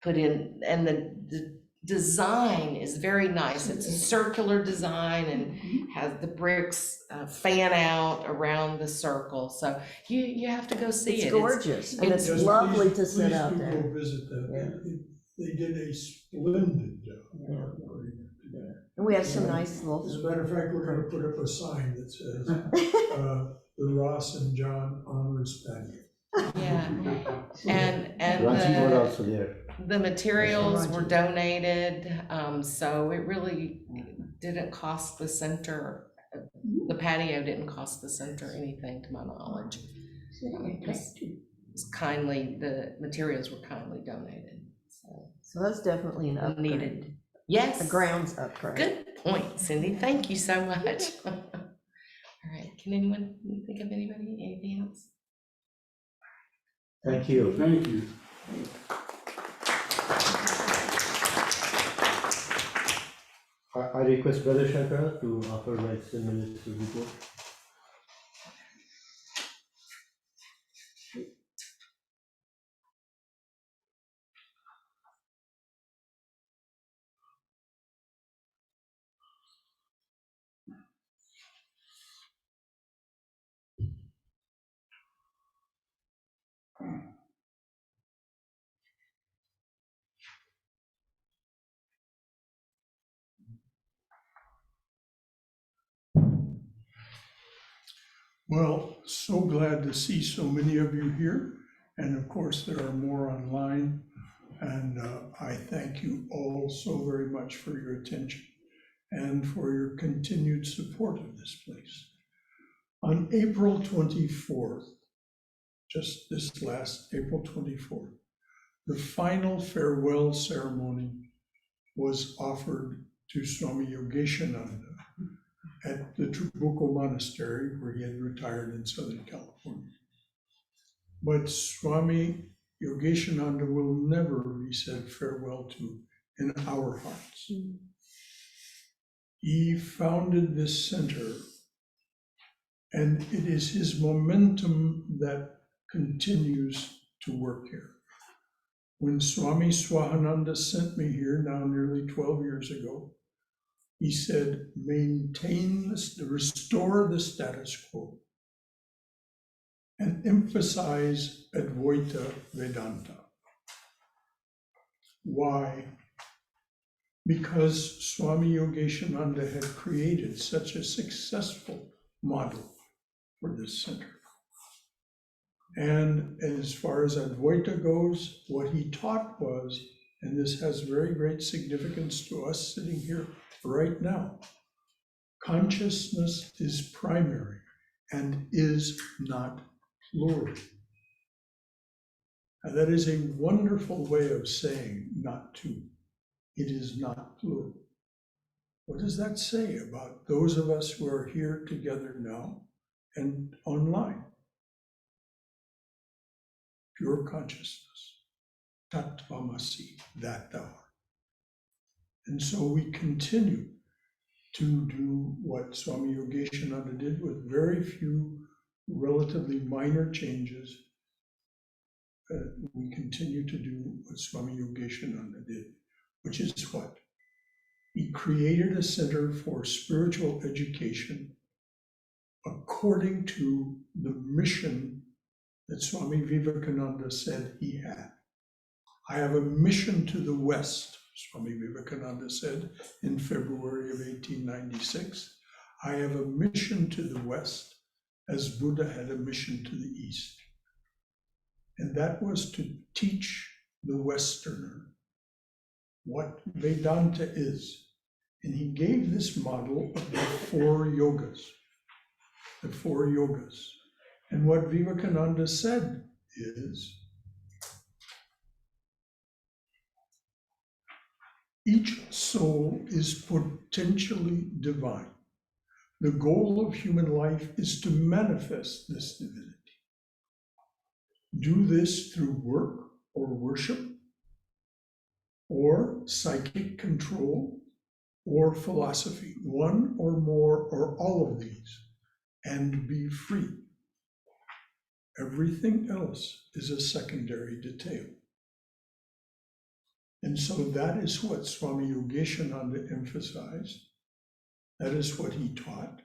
and the design is very nice. It's a circular design and has the bricks fan out around the circle. So you have to go see It's it. gorgeous, and it's Yes, lovely please- to sit please out do there. Go visit that. Yeah. They did a splendid job. And we have some nice As a little. matter of fact, we're gonna put up a sign that says, the Ross and John Honors Patio. Yeah, and Ranchi were also there. the materials were donated, so it really didn't cost the center, the patio didn't cost the center anything, to my knowledge. It's kindly, the materials were kindly donated, so. So that's definitely an upgrade. Needed. Yes. A grounds upgrade. Good point, Cindy, thank you so much. All right, can anyone think of anything else? Thank you. Thank you. I request Brother Shankara to offer my minister report. Well, so glad to see so many of you here. And of course, there are more online. And I thank you all so very much for your attention and for your continued support of this place. On April 24th, just this last April 24th, the final farewell ceremony was offered to Swami Yogeshananda at the Trabuco Monastery, where he had retired in Southern California. But Swami Yogeshananda will never be said farewell to in our hearts. He founded this center, and it is his momentum that continues to work here. When Swami Swahananda sent me here now nearly 12 years ago, he said, restore the status quo and emphasize Advaita Vedanta. Why? Because Swami Yogeshananda had created such a successful model for this center. And as far as Advaita goes, what he taught was, and this has very great significance to us sitting here right now, consciousness is primary and is not plural. And that is a wonderful way of saying not to. It is not plural. What does that say about those of us who are here together now and online? Pure consciousness, tattvamasi, that thou art. And so we continue to do what Swami Yogeshananda did with very few relatively minor changes. We continue to do what Swami Yogeshananda did, which is what? He created a center for spiritual education according to the mission that Swami Vivekananda said he had. I have a mission to the West, Swami Vivekananda said in February of 1896. I have a mission to the West as Buddha had a mission to the East. And that was to teach the Westerner what Vedanta is. And he gave this model of the four yogas. The four yogas. And what Vivekananda said is, each soul is potentially divine. The goal of human life is to manifest this divinity. Do this through work or worship, or psychic control, or philosophy, one or more or all of these, and be free. Everything else is a secondary detail. And so that is what Swami Yogeshananda emphasized. That is what he taught.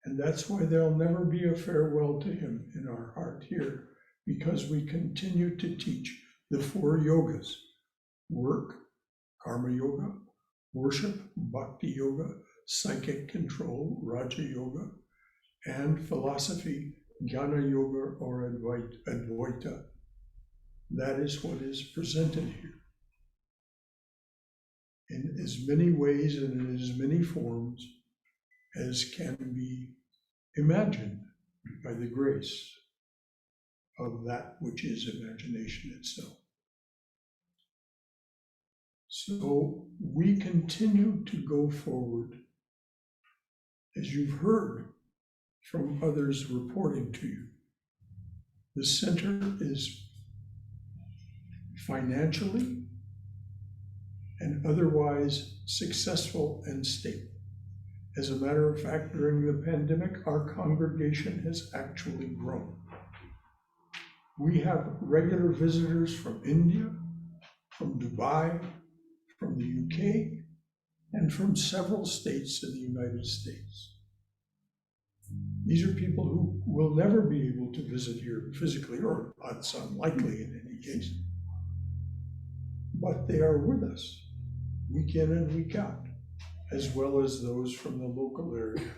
And that's why there'll never be a farewell to him in our heart here, because we continue to teach the four yogas: work, karma yoga, worship, bhakti yoga, psychic control, raja yoga, and philosophy, jnana yoga or advaita. That is what is presented here. In as many ways and in as many forms as can be imagined by the grace of that which is imagination itself. So we continue to go forward, as you've heard from others reporting to you. The center is financially and otherwise successful and stable. As a matter of fact, during the pandemic, our congregation has actually grown. We have regular visitors from India, from Dubai, from the UK, and from several states in the United States. These are people who will never be able to visit here physically, or it's unlikely in any case, but they are with us week in and week out, as well as those from the local area.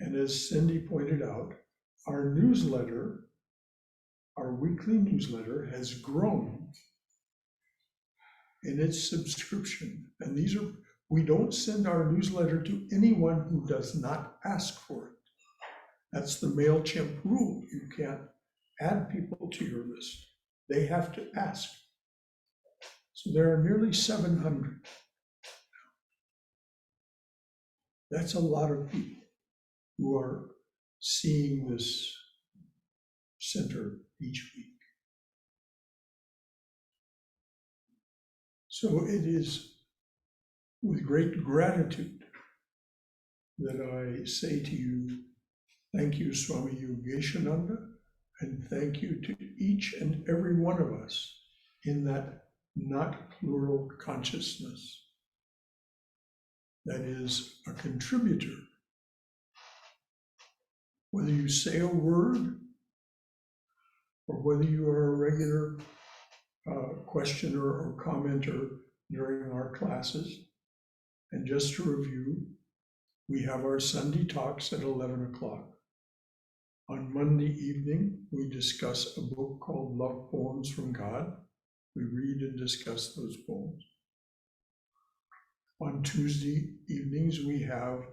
And as Cindy pointed out, our newsletter, our weekly newsletter, has grown in its subscription. And we don't send our newsletter to anyone who does not ask for it. That's the MailChimp rule. You can't add people to your list. They have to ask. So there are nearly 700. That's a lot of people who are seeing this center each week. So it is with great gratitude that I say to you, thank you, Swami Yogeshananda, and thank you to each and every one of us in that not plural consciousness that is a contributor. Whether you say a word or whether you are a regular questioner or commenter during our classes. And just to review, we have our Sunday talks at 11 o'clock. On Monday evening, we discuss a book called Love Poems from God. We read and discuss those poems. On Tuesday evenings, we have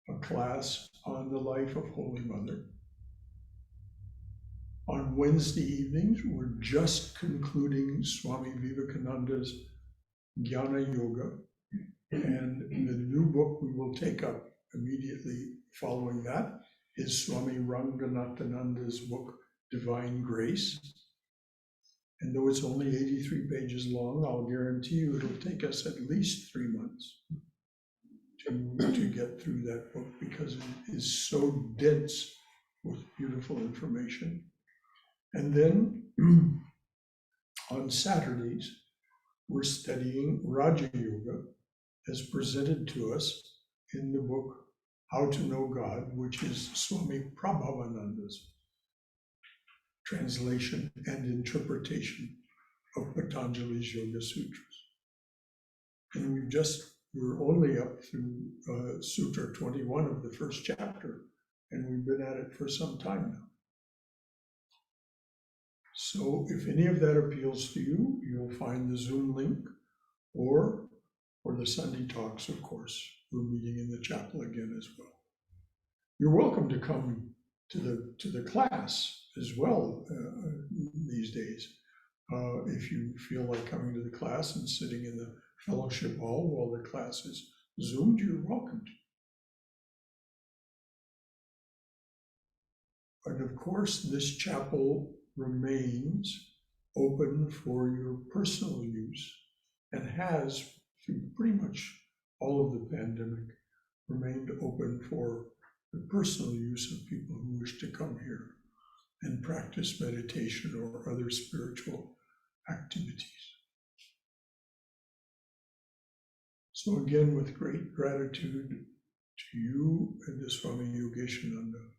a class on the life of Holy Mother. On Wednesday evenings, we're just concluding Swami Vivekananda's Jnana Yoga. And the new book we will take up immediately following that is Swami Ranganathananda's book, Divine Grace. And though it's only 83 pages long, I'll guarantee you it'll take us at least 3 months to get through that book, because it is so dense with beautiful information. And then on Saturdays, we're studying Raja Yoga as presented to us in the book How to Know God, which is Swami Prabhavananda's translation and interpretation of Patanjali's Yoga Sutras. And we're only up through Sutra 21 of the first chapter, and we've been at it for some time now. So if any of that appeals to you, you'll find the Zoom link, or for the Sunday talks, of course, we're meeting in the chapel again as well. You're welcome to come to the class as well these days. If you feel like coming to the class and sitting in the fellowship hall while the class is Zoomed, you're welcome to. And of course, this chapel remains open for your personal use, and has, through pretty much all of the pandemic, remained open for the personal use of people who wish to come here and practice meditation or other spiritual activities. So again, with great gratitude to you and to Swami Yogeshananda,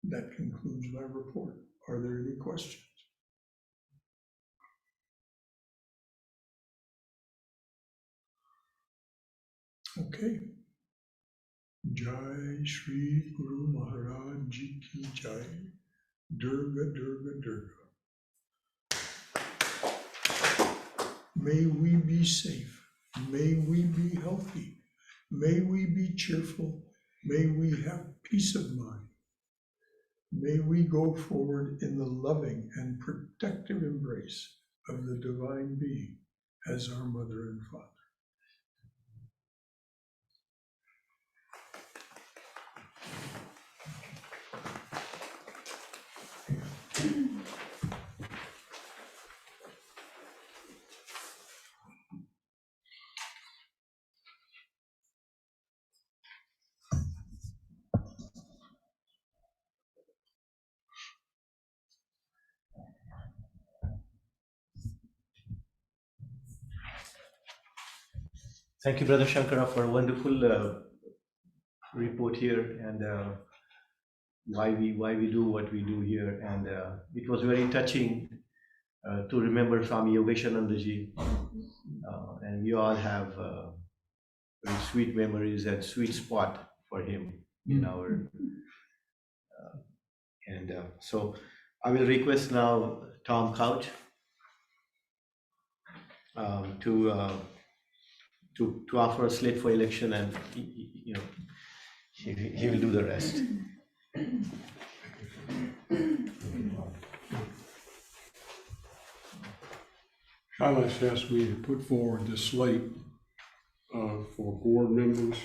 that concludes my report. Are there any questions? Okay. Jai Shri Guru Maharaj Ji Ki Jai. Durga, Durga, Durga. May we be safe. May we be healthy. May we be cheerful. May we have peace of mind. May we go forward in the loving and protective embrace of the Divine Being as our Mother and Father. Thank you, Brother Shankara, for a wonderful report here, and why we do what we do here. And it was very touching to remember Swami Yogeshananda Ji, and we all have very sweet memories and sweet spot for him in our. So I will request now Tom Couch to offer a slate for election, and he will do the rest. Shailesh asked me to put forward the slate for board members: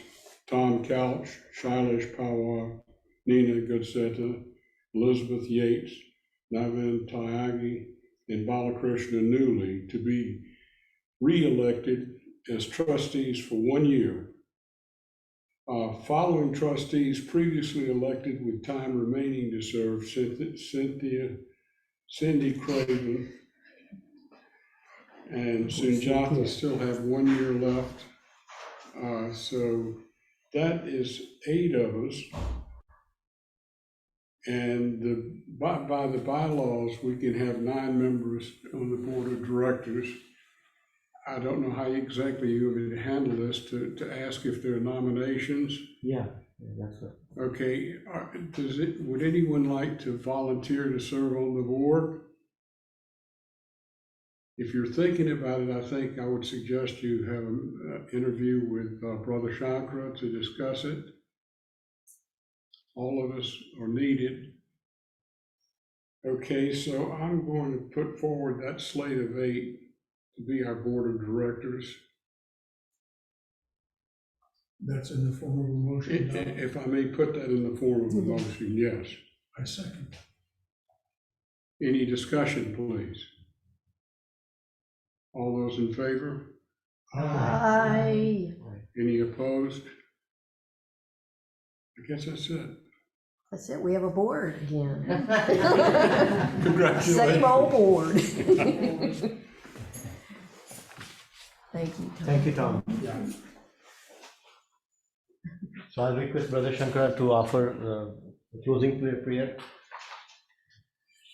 Tom Couch, Shailesh Pawar, Nina Goodseta, Elizabeth Yates, Navin Tyagi, and Balakrishna Newley to be re-elected as trustees for 1 year. Following trustees previously elected with time remaining to serve: Cindy Craven and Sunjata still have 1 year left. So that is 8 of us. And by the bylaws, we can have 9 members on the board of directors. I don't know how exactly you're going to handle this, to ask if there are nominations. Yeah, that's right. Okay, would anyone like to volunteer to serve on the board? If you're thinking about it, I think I would suggest you have an interview with Brother Shankara to discuss it. All of us are needed. Okay, so I'm going to put forward that slate of 8 to be our board of directors. That's in the form of a motion. If I may put that in the form of a motion, yes. I second. Any discussion, please? All those in favor? Aye. Any opposed? I guess that's it. That's it, we have a board again. Congratulations. Same old board. Thank you, Tom. Thank you, Tom. So I'll request Brother Shankara to offer a closing prayer.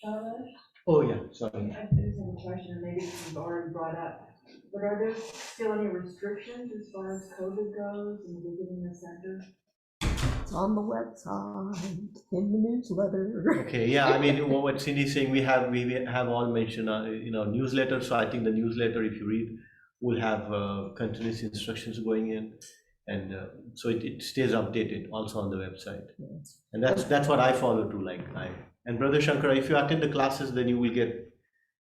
Charlotte, Oh, yeah, sorry. I just have a question, maybe this was already brought up, but are there still any restrictions as far as COVID goes in visiting the center? It's on the website, in the newsletter. Okay, yeah, I mean, what Cindy's saying, we have all mentioned, newsletter. So I think the newsletter, if you read, will have continuous instructions going in, and so it stays updated also on the website. And that's what I follow too. And Brother Shankara, if you attend the classes, then you will get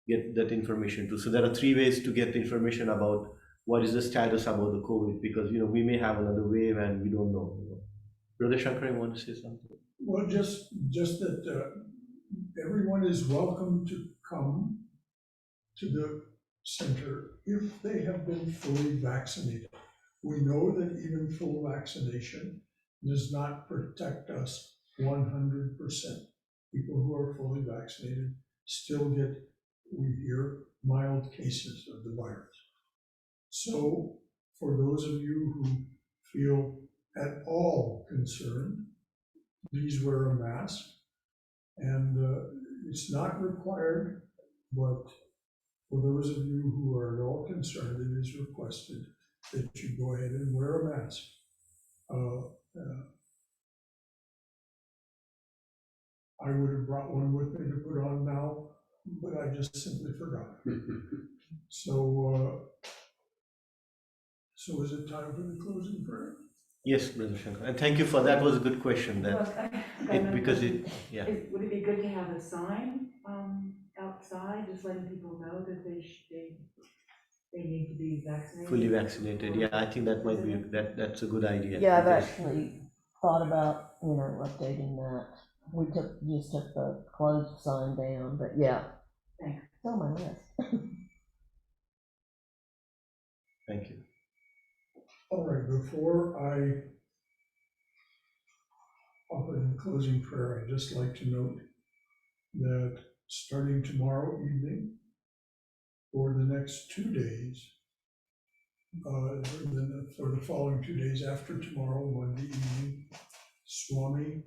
that information too. So there are 3 ways to get information about what is the status about the COVID, because we may have another wave and we don't know. Brother Shankar, you want to say something? Well, just that everyone is welcome to come to the center if they have been fully vaccinated. We know that even full vaccination does not protect us 100%. People who are fully vaccinated still get, we hear, mild cases of the virus. So for those of you who feel at all concerned, please wear a mask. And it's not required, but for those of you who are at all concerned, it is requested that you go ahead and wear a mask. I would have brought one with me to put on now, but I just simply forgot. So is it time for the closing prayer? Yes, Brother Shankar, and thank you for that. Was a good question. Look, Yeah. Would it be good to have a sign outside, just letting people know that they need to be vaccinated? Fully vaccinated. Yeah, I think that might be that's a good idea. Yeah, I've actually thought about, updating that. We just took the closed sign down, but yeah. Thanks. It's on my list. Thank you. All right, before I offer the closing prayer, I'd just like to note that starting tomorrow evening, for the next 2 days, for the following 2 days after tomorrow, Monday evening, Swami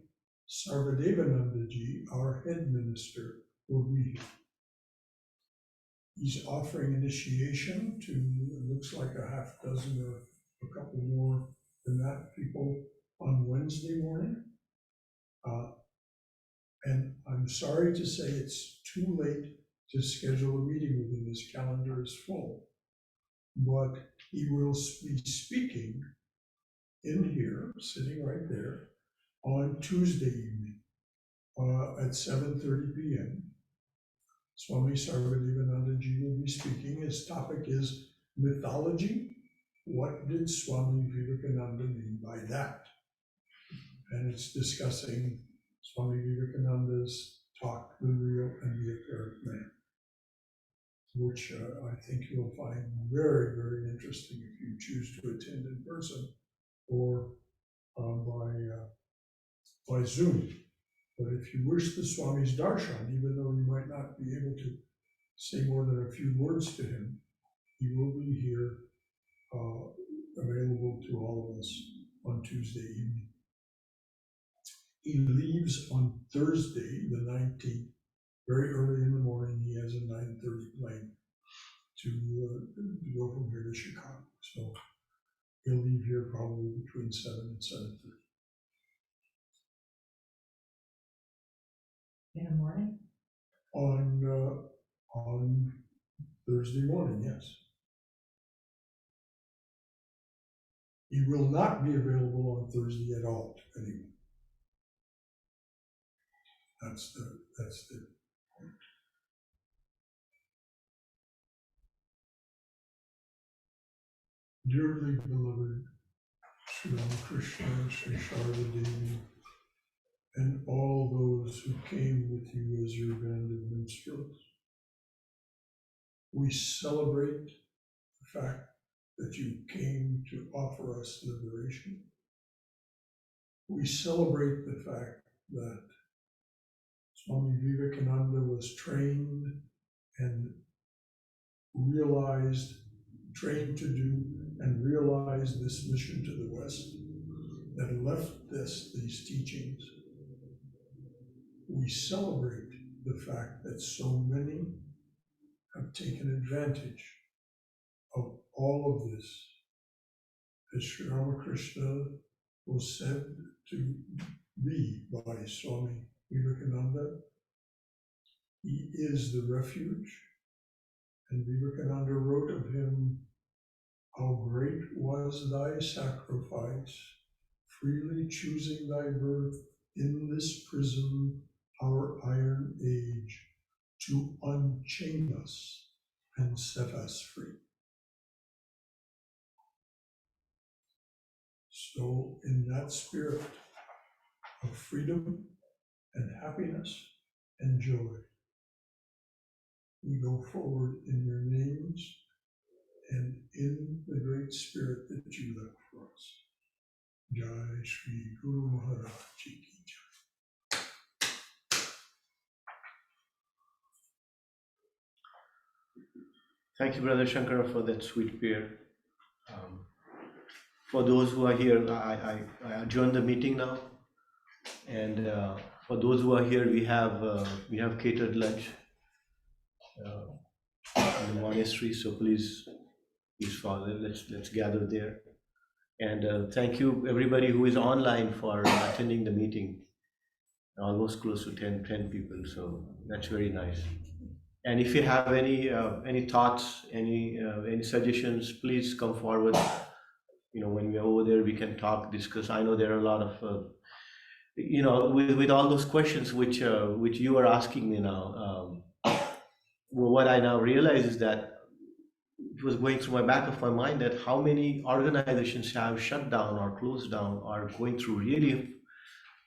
Sarvadevanandaji, our head minister, will be here. He's offering initiation to, it looks like a half dozen or a couple more than that people on Wednesday morning. And I'm sorry to say it's too late to schedule a meeting with him. His calendar is full. But he will be speaking in here, sitting right there, on Tuesday evening at 7:30 p.m. Swami Sarvadevanandaji will be speaking. His topic is mythology. What did Swami Vivekananda mean by that? And it's discussing Swami Vivekananda's talk, The Real and the Apparent Man, which I think you'll find very, very interesting if you choose to attend in person or by Zoom. But if you wish the Swami's darshan, even though you might not be able to say more than a few words to him, he will be here available to all of us on Tuesday evening. He leaves on Thursday, the 19th, very early in the morning. He has a 9:30 plane to go from here to Chicago. So he'll leave here probably between 7 and 7:30. In the morning? On Thursday morning, yes. He will not be available on Thursday at all to anyone. That's the point. Dearly beloved Sri Ramakrishna, Sri Sharda Devi, and all those who came with you as your band of minstrels, we celebrate the fact that you came to offer us liberation. We celebrate the fact that Swami Vivekananda was trained and trained to do and realized this mission to the West that left these teachings. We celebrate the fact that so many have taken advantage of all of this. As Sri Ramakrishna was said to be by Swami Vivekananda, he is the refuge. And Vivekananda wrote of him, "How great was thy sacrifice, freely choosing thy birth in this prison, our iron age, to unchain us and set us free." So in that spirit of freedom and happiness and joy, we go forward in your names and in the great spirit that you left for us. Jai Shri Guru Maharaj Ji Ki Jai. Thank you, Brother Shankara, for that sweet prayer. For those who are here, I adjourn the meeting now. And for those who are here, we have catered lunch in the monastery. So please follow. Let's gather there. And thank you everybody who is online for attending the meeting. Almost close to 10 people. So that's very nice. And if you have any thoughts, any suggestions, please come forward. When we are over there, we can talk, discuss. I know there are a lot of, with all those questions which you are asking me now. What I now realize is that it was going through my back of my mind that how many organizations have shut down or closed down or going through really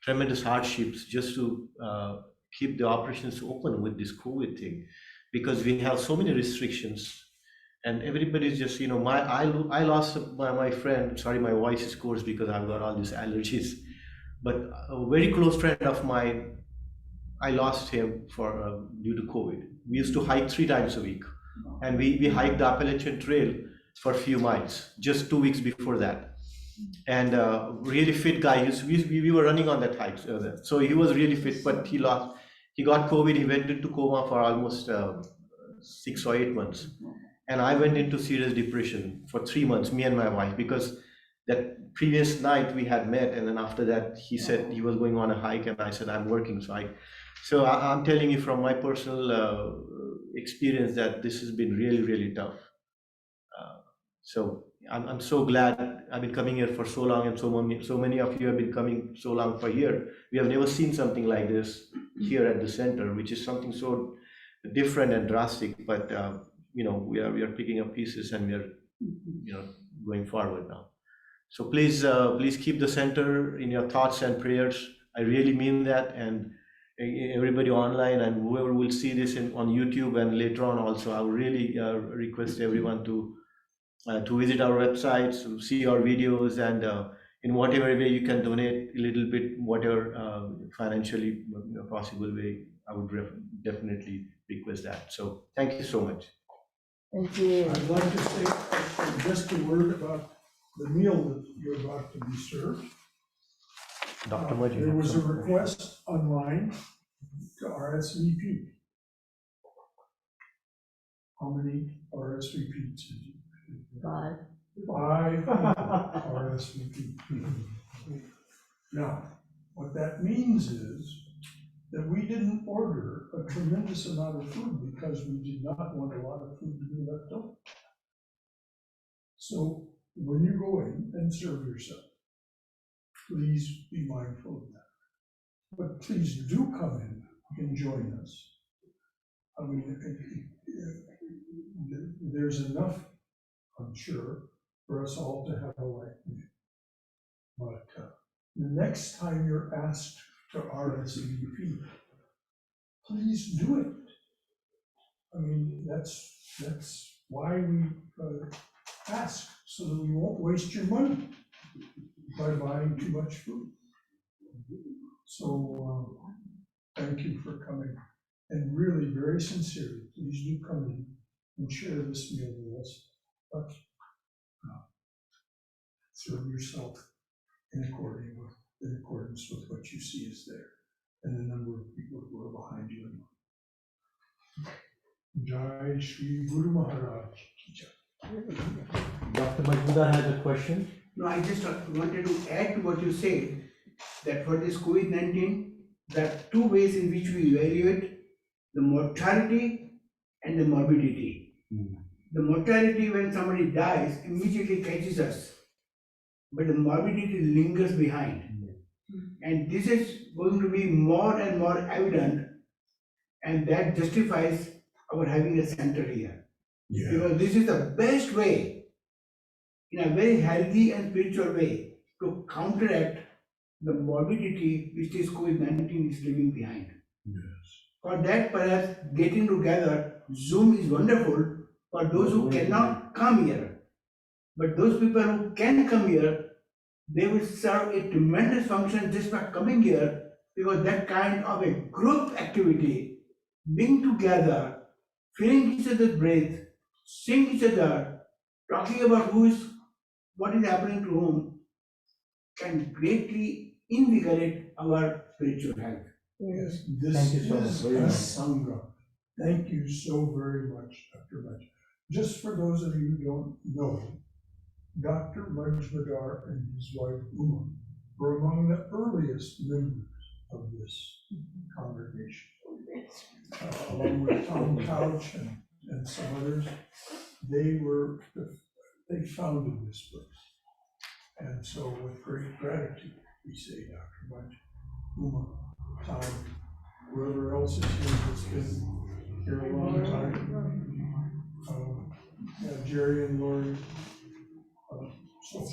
tremendous hardships just to keep the operations open with this COVID thing, because we have so many restrictions. And everybody's just, I lost my friend, sorry, my voice is coarse because I've got all these allergies, but a very close friend of mine, I lost him due to COVID. We used to hike 3 times a week, and we hiked the Appalachian Trail for a few miles, just 2 weeks before that. And really fit guy, we were running on that hike, so he was really fit, but he got COVID, he went into coma for almost 6 or 8 months. And I went into serious depression for 3 months, me and my wife, because that previous night we had met, and then after that he said he was going on a hike, and I said I'm working. So I'm telling you from my personal experience that this has been really, really tough. So I'm so glad I've been coming here for so long, and so many of you have been coming so long for here. We have never seen something like this here at the center, which is something so different and drastic, but we are picking up pieces, and we are going forward now. So please keep the center in your thoughts and prayers. I really mean that, and everybody online and whoever will see this on YouTube and later on also, I would really request everyone to visit our websites, to see our videos, and in whatever way you can donate a little bit, whatever financially possible way, I would definitely request that. So thank you so much. Thank you. I'd like to say just a word about the meal that you're about to be served. Dr. Maj, you There have was a some- request online to RSVP. How many RSVPs? did you- 5. 5 RSVP. Now, what that means is that we didn't order a tremendous amount of food because we did not want a lot of food to be left over. So when you go in and serve yourself, please be mindful of that. But please do come in and join us. I mean, there's enough, I'm sure, for us all to have a light meal. But the next time you're asked to RSVP, please do it. I mean, that's why we ask, so that we won't waste your money by buying too much food. So, thank you for coming, and really, very sincerely, please do come in and share this meal with us. But serve yourself in accordance with what you see is there, and the number of people who are behind you. Jai Shri Guru Maharaj. Dr. Majmudar has a question. No, I just wanted to add to what you said, that for this COVID-19, there are two ways in which we evaluate the mortality and the morbidity. The mortality, when somebody dies, immediately catches us, but the morbidity lingers behind. And this is going to be more and more evident, and that justifies our having a center here. Yeah. Because this is the best way, in a very healthy and spiritual way, to counteract the morbidity which this COVID-19 is leaving behind. Yes. For that, perhaps getting together, Zoom is wonderful for those who cannot come here. But those people who can come here, they will serve a tremendous function just by coming here, because that kind of a group activity, being together, feeling each other's breath, seeing each other, talking about what is happening to whom, can greatly invigorate our spiritual health. Yes, this Thank you so is much. a Sangha. Thank you so very much, Dr. Maj. Just for those of you who don't know, Dr. Majmudar and his wife Uma were among the earliest members of this congregation. Along with Tom Couch and some others, they founded this place. And so with great gratitude, we say, Dr. Maj, Uma, Tom, whoever else is here that's been here a long time, Jerry and Lori. So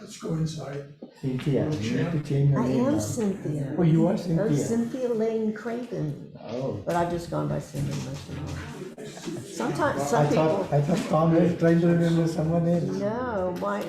let's go inside. Cynthia, you need to change your I name am now. Cynthia. Oh, you are Oh, Cynthia? Cynthia Lane Craven, Oh. but I've just gone by Cindy most of the time. Sometimes, some I people, thought Tom was trying to remember someone else. no, my,